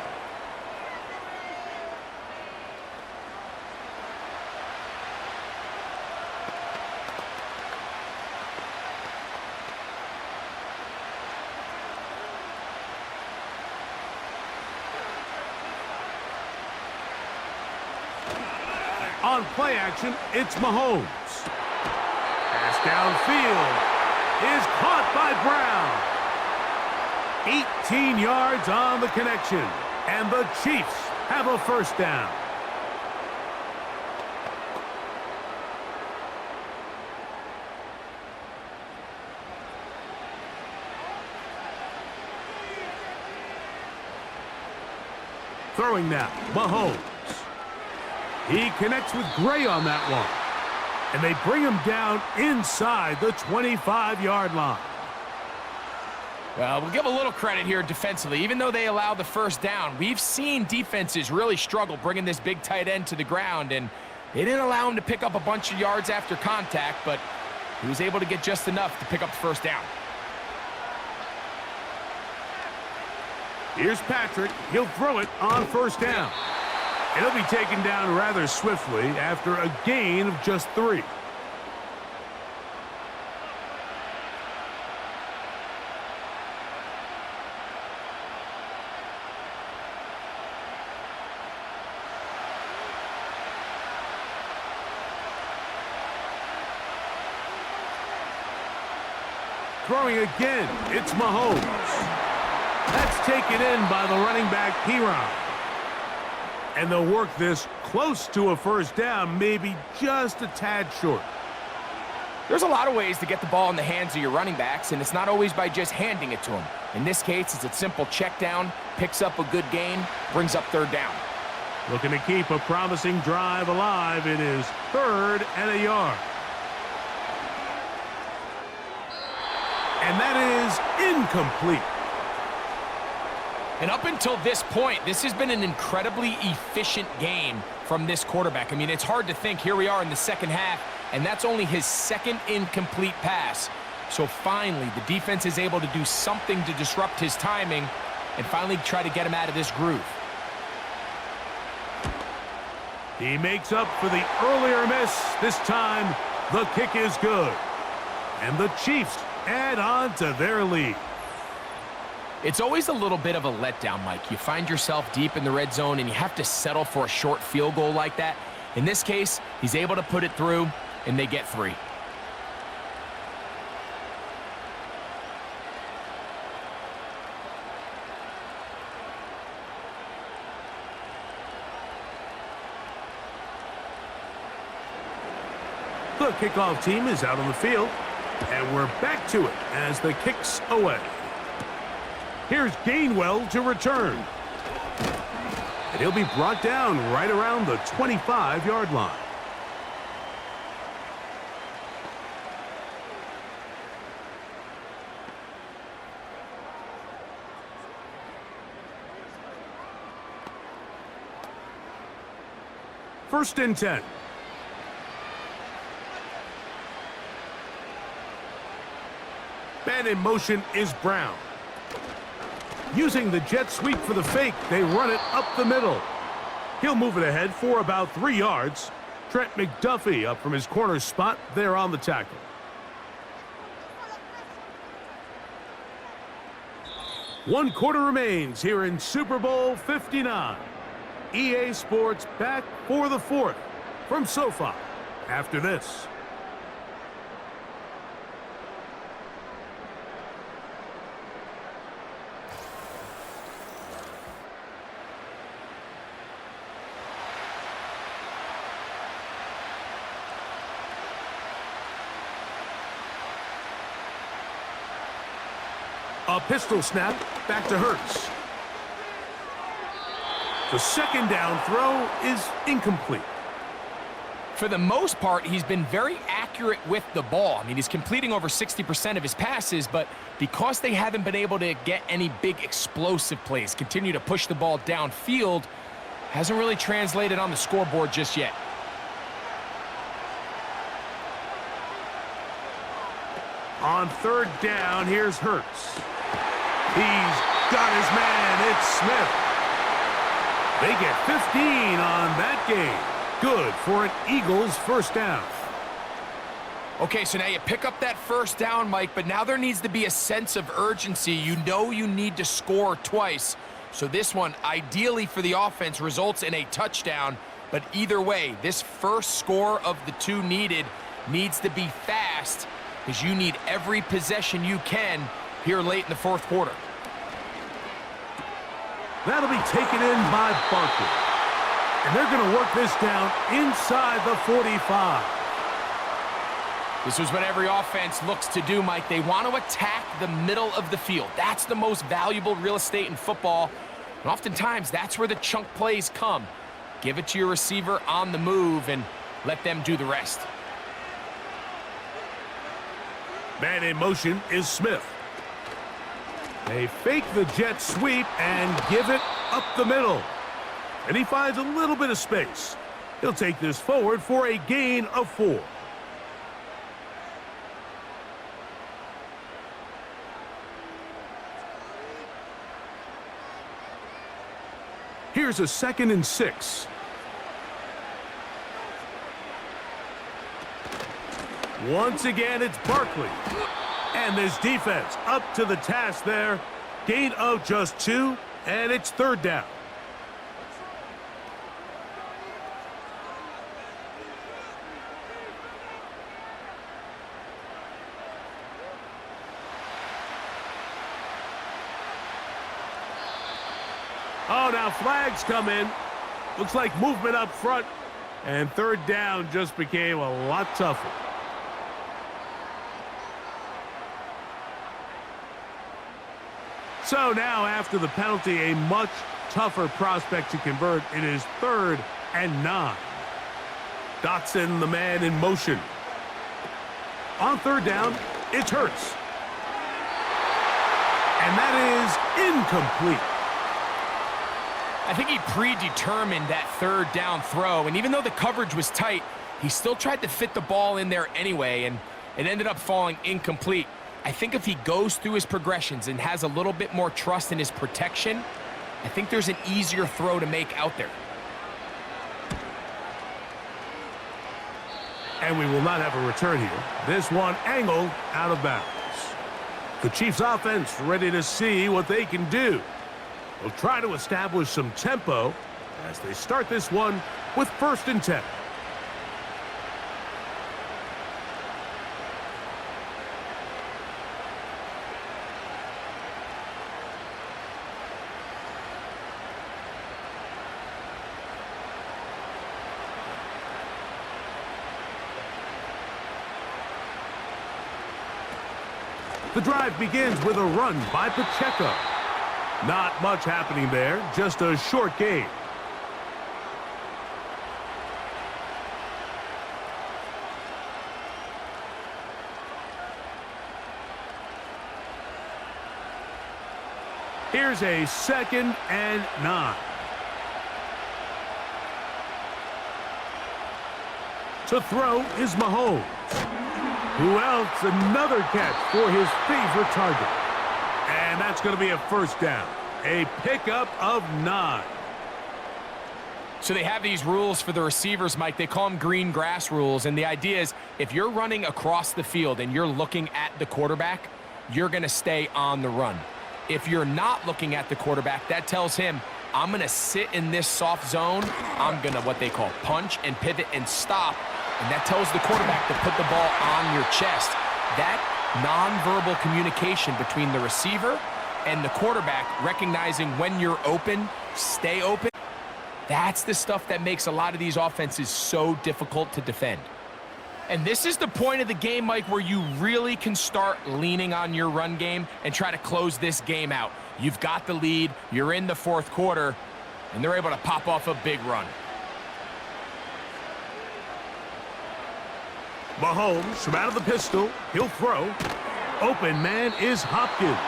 On play action, it's Mahomes. Pass downfield is caught by Brown. 18 yards on the connection, and the Chiefs have a 1st down. Throwing now, Mahomes. He connects with Gray on that one. And they bring him down inside the 25-yard line. Well, we'll give a little credit here defensively. Even though they allow the 1st down, we've seen defenses really struggle bringing this big tight end to the ground, and they didn't allow him to pick up a bunch of yards after contact, but he was able to get just enough to pick up the 1st down. Here's Patrick. He'll throw it on 1st down. It'll be taken down rather swiftly after a gain of just 3. Throwing again, it's Mahomes. That's taken in by the running back, Piron. And they'll work this close to a 1st down, maybe just a tad short. There's a lot of ways to get the ball in the hands of your running backs, and it's not always by just handing it to them. In this case, it's a simple check down, picks up a good gain, brings up 3rd down. Looking to keep a promising drive alive. It is 3rd and a yard. And that is incomplete. And up until this point, this has been an incredibly efficient game from this quarterback. I mean, it's hard to think. Here we are in the 2nd half, and that's only his 2nd incomplete pass. So finally, the defense is able to do something to disrupt his timing and finally try to get him out of this groove. He makes up for the earlier miss. This time, the kick is good. And the Chiefs add on to their lead. It's always a little bit of a letdown, Mike. You find yourself deep in the red zone and you have to settle for a short field goal like that. In this case, he's able to put it through, and they get 3. The kickoff team is out on the field, and we're back to it as the kick's away. Here's Gainwell to return. And he'll be brought down right around the 25-yard line. first and 10. Man in motion is Brown. Using the jet sweep for the fake, they run it up the middle. He'll move it ahead for about 3 yards. Trent McDuffie up from his corner spot there on the tackle. One quarter remains here in Super Bowl 59. EA Sports back for the fourth from SoFi after this. A pistol snap, back to Hurts. The second down throw is incomplete. For the most part, he's been very accurate with the ball. I mean, he's completing over 60% of his passes, but because they haven't been able to get any big explosive plays, continue to push the ball downfield, hasn't really translated on the scoreboard just yet. On third down, here's Hurts. He's got his man. It's Smith. They get 15 on that game. Good for an Eagles first down. Okay, so now you pick up that first down, Mike, but now there needs to be a sense of urgency. You know you need to score twice. So this one, ideally for the offense, results in a touchdown. But either way, this first score of the two needed needs to be fast, because you need every possession you can here late in the fourth quarter. That'll be taken in by Barkley. And they're going to work this down inside the 45. This is what every offense looks to do, Mike. They want to attack the middle of the field. That's the most valuable real estate in football. And oftentimes, that's where the chunk plays come. Give it to your receiver on the move and let them do the rest. Man in motion is Smith. They fake the jet sweep and give it up the middle. And he finds a little bit of space. He'll take this forward for a gain of 4. Here's a 2nd and 6. Once again, it's Barkley. And this defense up to the task there. Gain of just 2, and it's third down. Oh, now flags come in. Looks like movement up front. And third down just became a lot tougher. So now, after the penalty, a much tougher prospect to convert. It is 3rd and 9. Dotson, the man in motion. On third down, it's Hurts. And that is incomplete. I think he predetermined that third down throw, and even though the coverage was tight, he still tried to fit the ball in there anyway, and it ended up falling incomplete. I think if he goes through his progressions and has a little bit more trust in his protection, I think there's an easier throw to make out there. And we will not have a return here. This one angled out of bounds. The Chiefs offense ready to see what they can do. They'll try to establish some tempo as they start this one with 1st and 10. The drive begins with a run by Pacheco. Not much happening there, just a short gain. Here's a 2nd and 9. To throw is Mahomes. Who else? Another catch for his favorite target. And that's going to be a first down. A pickup of 9. So they have these rules for the receivers, Mike. They call them green grass rules. And the idea is if you're running across the field and you're looking at the quarterback, you're going to stay on the run. If you're not looking at the quarterback, that tells him, I'm going to sit in this soft zone. I'm going to what they call punch and pivot and stop. And that tells the quarterback to put the ball on your chest. That nonverbal communication between the receiver and the quarterback, recognizing when you're open, stay open, that's the stuff that makes a lot of these offenses so difficult to defend. And this is the point of the game, Mike, where you really can start leaning on your run game and try to close this game out. You've got the lead, you're in the fourth quarter, and they're able to pop off a big run. Mahomes from out of the pistol. He'll throw. Open man is Hopkins.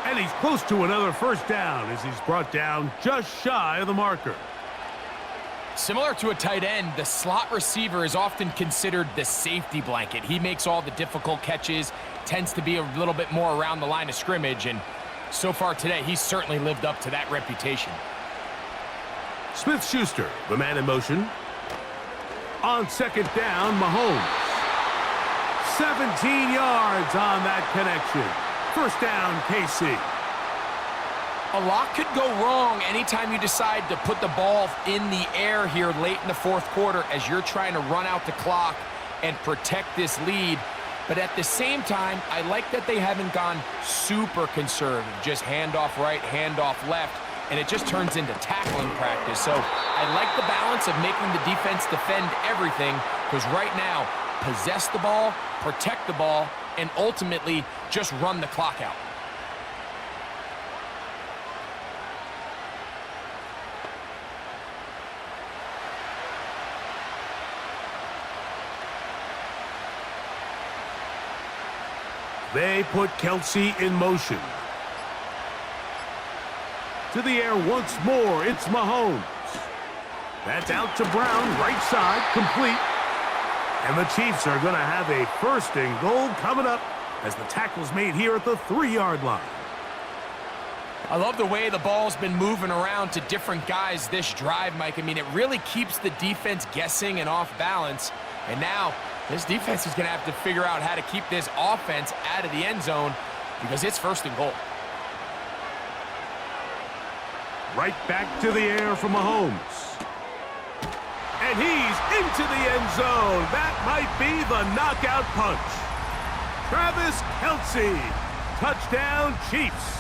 And he's close to another first down as he's brought down just shy of the marker. Similar to a tight end, the slot receiver is often considered the safety blanket. He makes all the difficult catches, tends to be a little bit more around the line of scrimmage, and so far today, he's certainly lived up to that reputation. Smith-Schuster, the man in motion. On second down, Mahomes. 17 yards on that connection. First down, KC. A lot could go wrong anytime you decide to put the ball in the air here late in the fourth quarter as you're trying to run out the clock and protect this lead. But at the same time, I like that they haven't gone super conservative, just handoff right, handoff left, and it just turns into tackling practice. So I like the balance of making the defense defend everything, because right now, possess the ball, protect the ball, and ultimately just run the clock out. They put Kelsey in motion. To the air once more, it's Mahomes. That's out to Brown, right side, complete. And the Chiefs are going to have a first and goal coming up as the tackle's made here at the 3-yard line. I love the way the ball's been moving around to different guys this drive, Mike. I mean, it really keeps the defense guessing and off balance. And now this defense is going to have to figure out how to keep this offense out of the end zone because it's first and goal. Right back to the air for Mahomes. And he's into the end zone. That might be the knockout punch. Travis Kelce. Touchdown, Chiefs.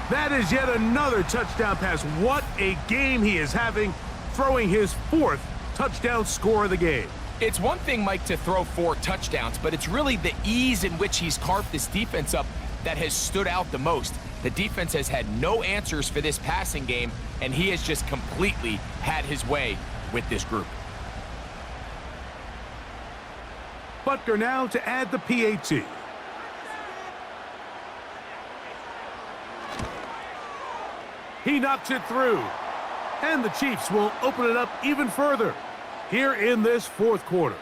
That is yet another touchdown pass. What a game he is having, throwing his 4th touchdown score of the game. It's one thing, Mike, to throw 4 touchdowns, but it's really the ease in which he's carved this defense up that has stood out the most. The defense has had no answers for this passing game, and he has just completely had his way with this group. Butker now to add the PAT. He knocks it through. And the Chiefs will open it up even further here in this fourth quarter.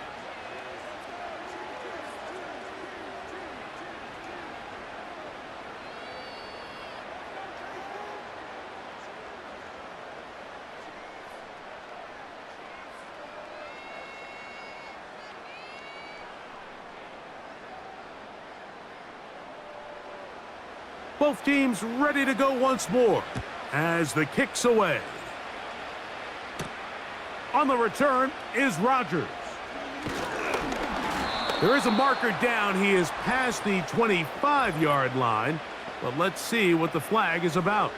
Both teams ready to go once more as the kick's away. On the return is Rodgers. There is a marker down. He is past the 25-yard line, but let's see what the flag is about.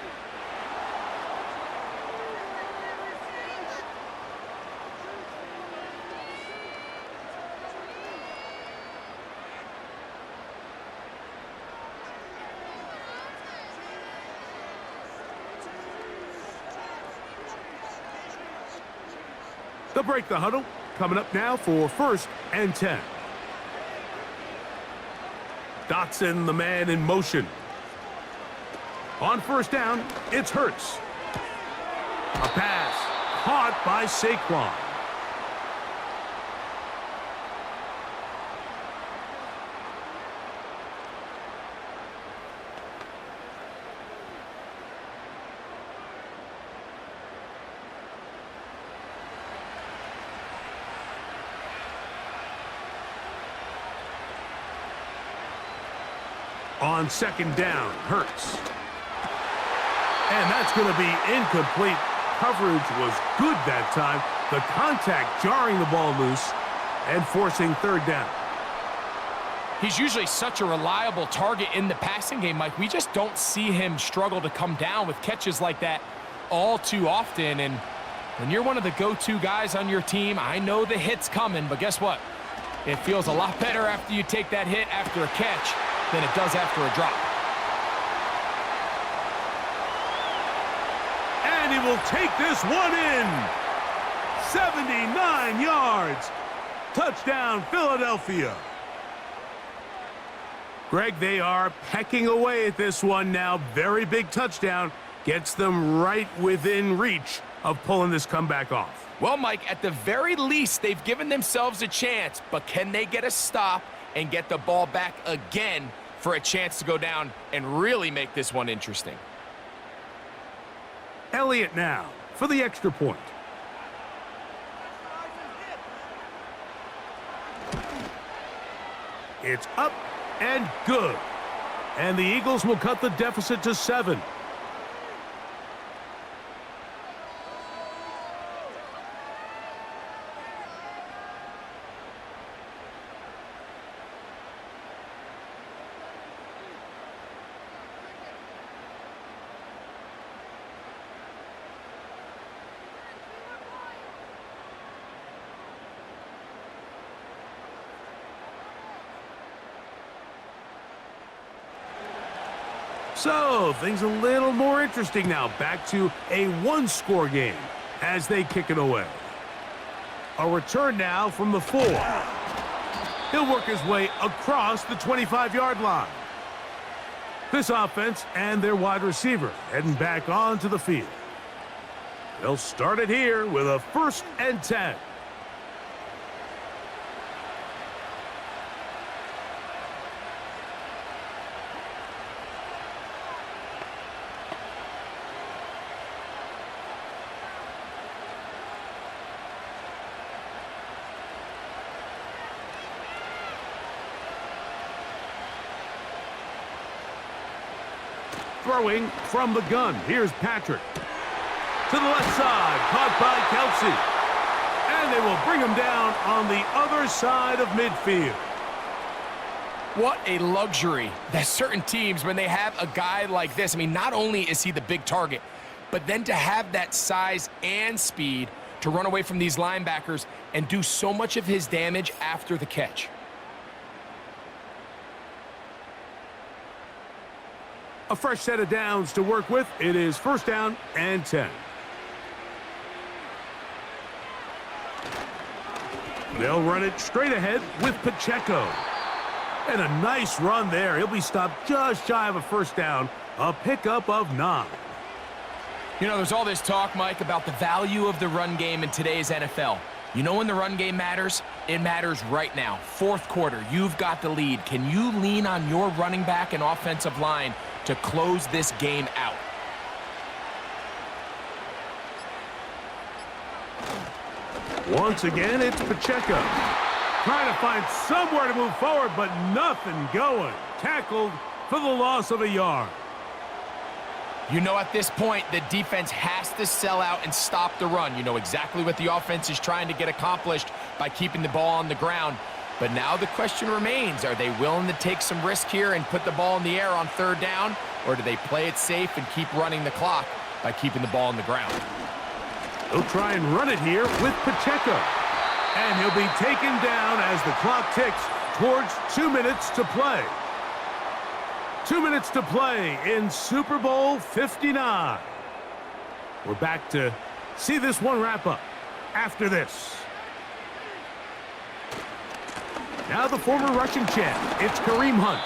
They'll break the huddle. Coming up now for 1st and 10. Dotson, the man in motion. On 1st down, it's Hurts. A pass caught by Saquon. On second down, Hurts. And that's going to be incomplete. Coverage was good that time. The contact jarring the ball loose and forcing third down. He's usually such a reliable target in the passing game, Mike. We just don't see him struggle to come down with catches like that all too often. And when you're one of the go-to guys on your team, I know the hit's coming, but guess what? It feels a lot better after you take that hit after a catch than it does after a drop. And he will take this one in. 79 yards. Touchdown, Philadelphia. Greg, they are pecking away at this one now. Very big touchdown. Gets them right within reach of pulling this comeback off. Well, Mike, at the very least, they've given themselves a chance, but can they get a stop and get the ball back again for a chance to go down and really make this one interesting? Elliott now for the extra point. It's up and good. And the Eagles will cut the deficit to 7. So, things a little more interesting now. Back to a one-score game as they kick it away. A return now from the 4. He'll work his way across the 25-yard line. This offense and their wide receiver heading back onto the field. They'll start it here with a 1st and 10. Throwing from the gun. Here's Patrick. To the left side. Caught by Kelsey. And they will bring him down on the other side of midfield. What a luxury that certain teams, when they have a guy like this, I mean, not only is he the big target, but then to have that size and speed to run away from these linebackers and do so much of his damage after the catch. A fresh set of downs to work with. It is 1st down and 10. They'll run it straight ahead with Pacheco. And a nice run there. He'll be stopped just shy of a 1st down. A pickup of 9. You know, there's all this talk, Mike, about the value of the run game in today's NFL. You know when the run game matters? It matters right now. 4th quarter, you've got the lead. Can you lean on your running back and offensive line to close this game out? Once again, it's Pacheco. Trying to find somewhere to move forward, but nothing going. Tackled for the loss of a yard. You know, at this point, the defense has to sell out and stop the run. You know exactly what the offense is trying to get accomplished by keeping the ball on the ground. But now the question remains, are they willing to take some risk here and put the ball in the air on 3rd down? Or do they play it safe and keep running the clock by keeping the ball on the ground? He'll try and run it here with Pacheco. And he'll be taken down as the clock ticks towards 2 minutes to play. 2 minutes to play in Super Bowl 59. We're back to see this one wrap up after this. Now the former Russian champ, it's Kareem Hunt.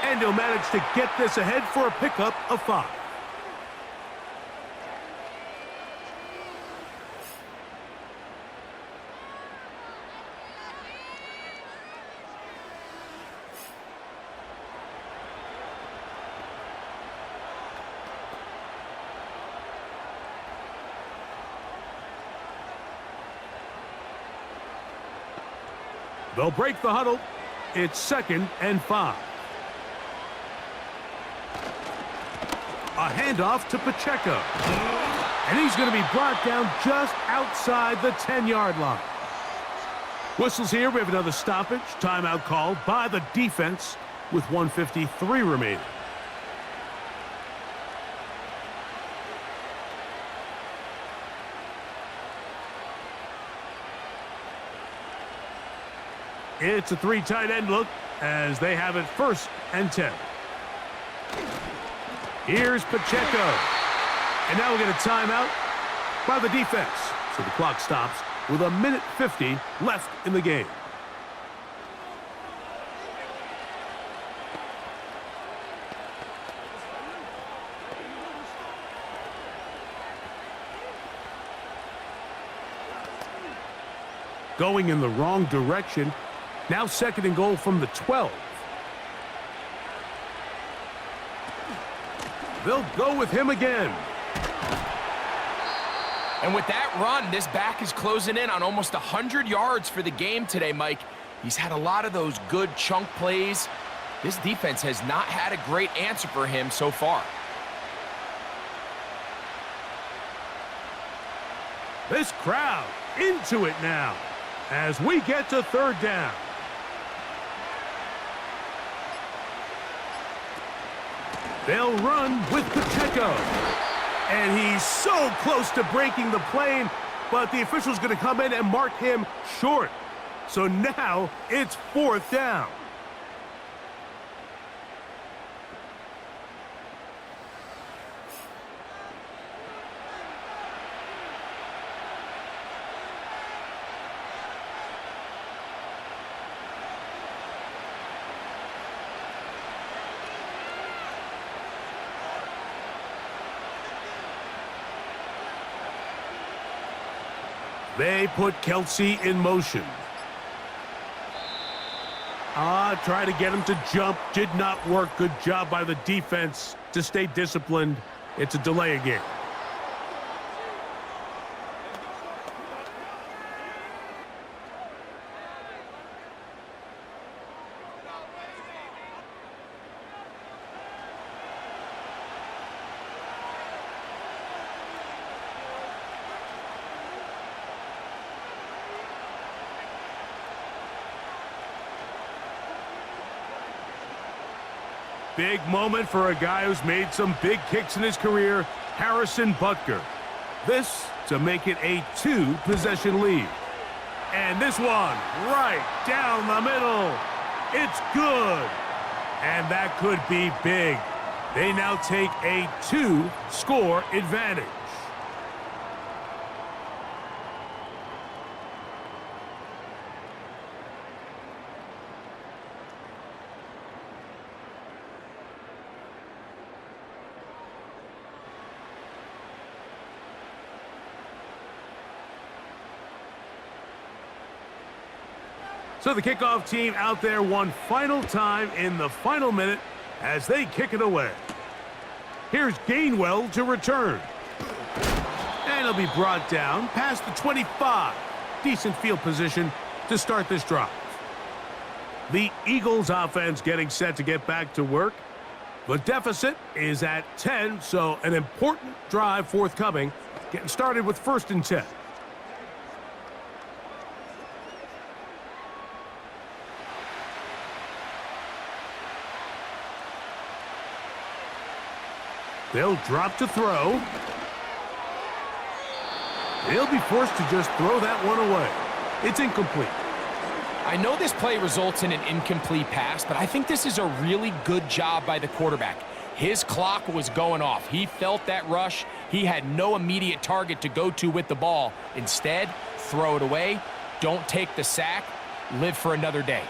And he'll manage to get this ahead for a pickup of 5. They'll break the huddle. It's 2nd and 5. A handoff to Pacheco. And he's going to be brought down just outside the 10-yard line. Whistles here. We have another stoppage. Timeout called by the defense with 1:53 remaining. It's a 3 tight end look as they have it 1st and 10. Here's Pacheco. And now we'll get a timeout by the defense. So the clock stops with 1:50 left in the game. Going in the wrong direction. Now 2nd and goal from the 12. They'll go with him again. And with that run, this back is closing in on almost 100 yards for the game today, Mike. He's had a lot of those good chunk plays. This defense has not had a great answer for him so far. This crowd into it now as we get to 3rd down. They'll run with Pacheco. And he's so close to breaking the plane, but the official's going to come in and mark him short. So now it's 4th down. They put Kelsey in motion. Try to get him to jump. Did not work. Good job by the defense to stay disciplined. It's a delay again. Big moment for a guy who's made some big kicks in his career, Harrison Butker. This to make it a 2-possession lead. And this one right down the middle. It's good. And that could be big. They now take a 2-score advantage. So the kickoff team out there one final time in the final minute as they kick it away. Here's Gainwell to return. And he'll be brought down past the 25. Decent field position to start this drive. The Eagles offense getting set to get back to work. The deficit is at 10, so an important drive forthcoming. Getting started with 1st and 10. They'll drop to throw. They'll be forced to just throw that one away. It's incomplete. I know this play results in an incomplete pass, but I think this is a really good job by the quarterback. His clock was going off. He felt that rush. He had no immediate target to go to with the ball. Instead, throw it away. Don't take the sack. Live for another day.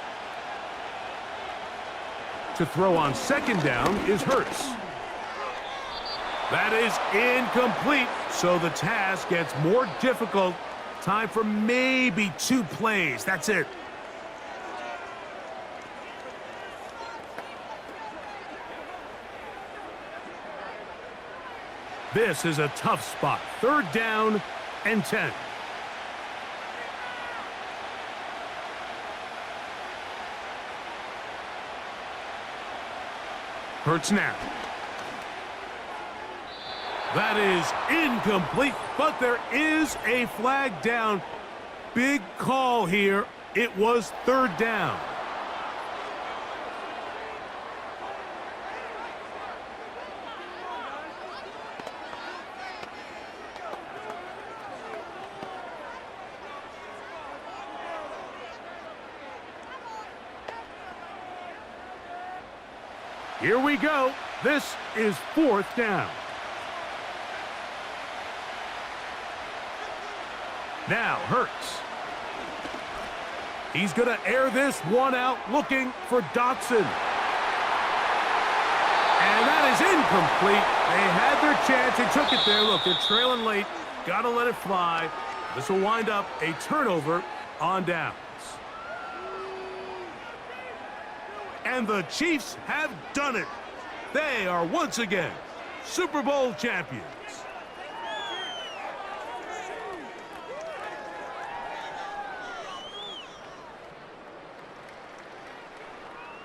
To throw on 2nd down is Hurts. That is incomplete, so the task gets more difficult. Time for maybe 2 plays. That's it. This is a tough spot. 3rd down and 10. Hurts now. That is incomplete, but there is a flag down. Big call here. It was third down. Here we go. This is fourth down. Now Hurts. He's going to air this one out, looking for Dotson. And that is incomplete. They had their chance. They took it there. Look, they're trailing late. Got to let it fly. This will wind up a turnover on downs. And the Chiefs have done it. They are once again Super Bowl champions.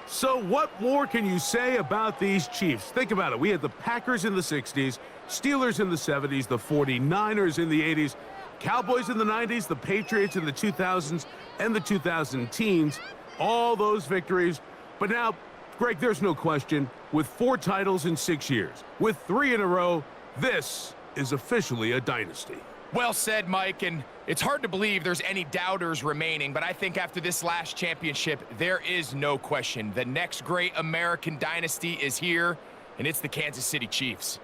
So what more can you say about these Chiefs? Think about it. We had the Packers in the 60s, Steelers in the 70s, the 49ers in the 80s, Cowboys in the 90s, the Patriots in the 2000s, and the 2000 teens. All those victories. But now, Greg, there's no question, with 4 titles in 6 years, with 3 in a row, this is officially a dynasty. Well said, Mike, and it's hard to believe there's any doubters remaining, but I think after this last championship, there is no question. The next great American dynasty is here, and it's the Kansas City Chiefs.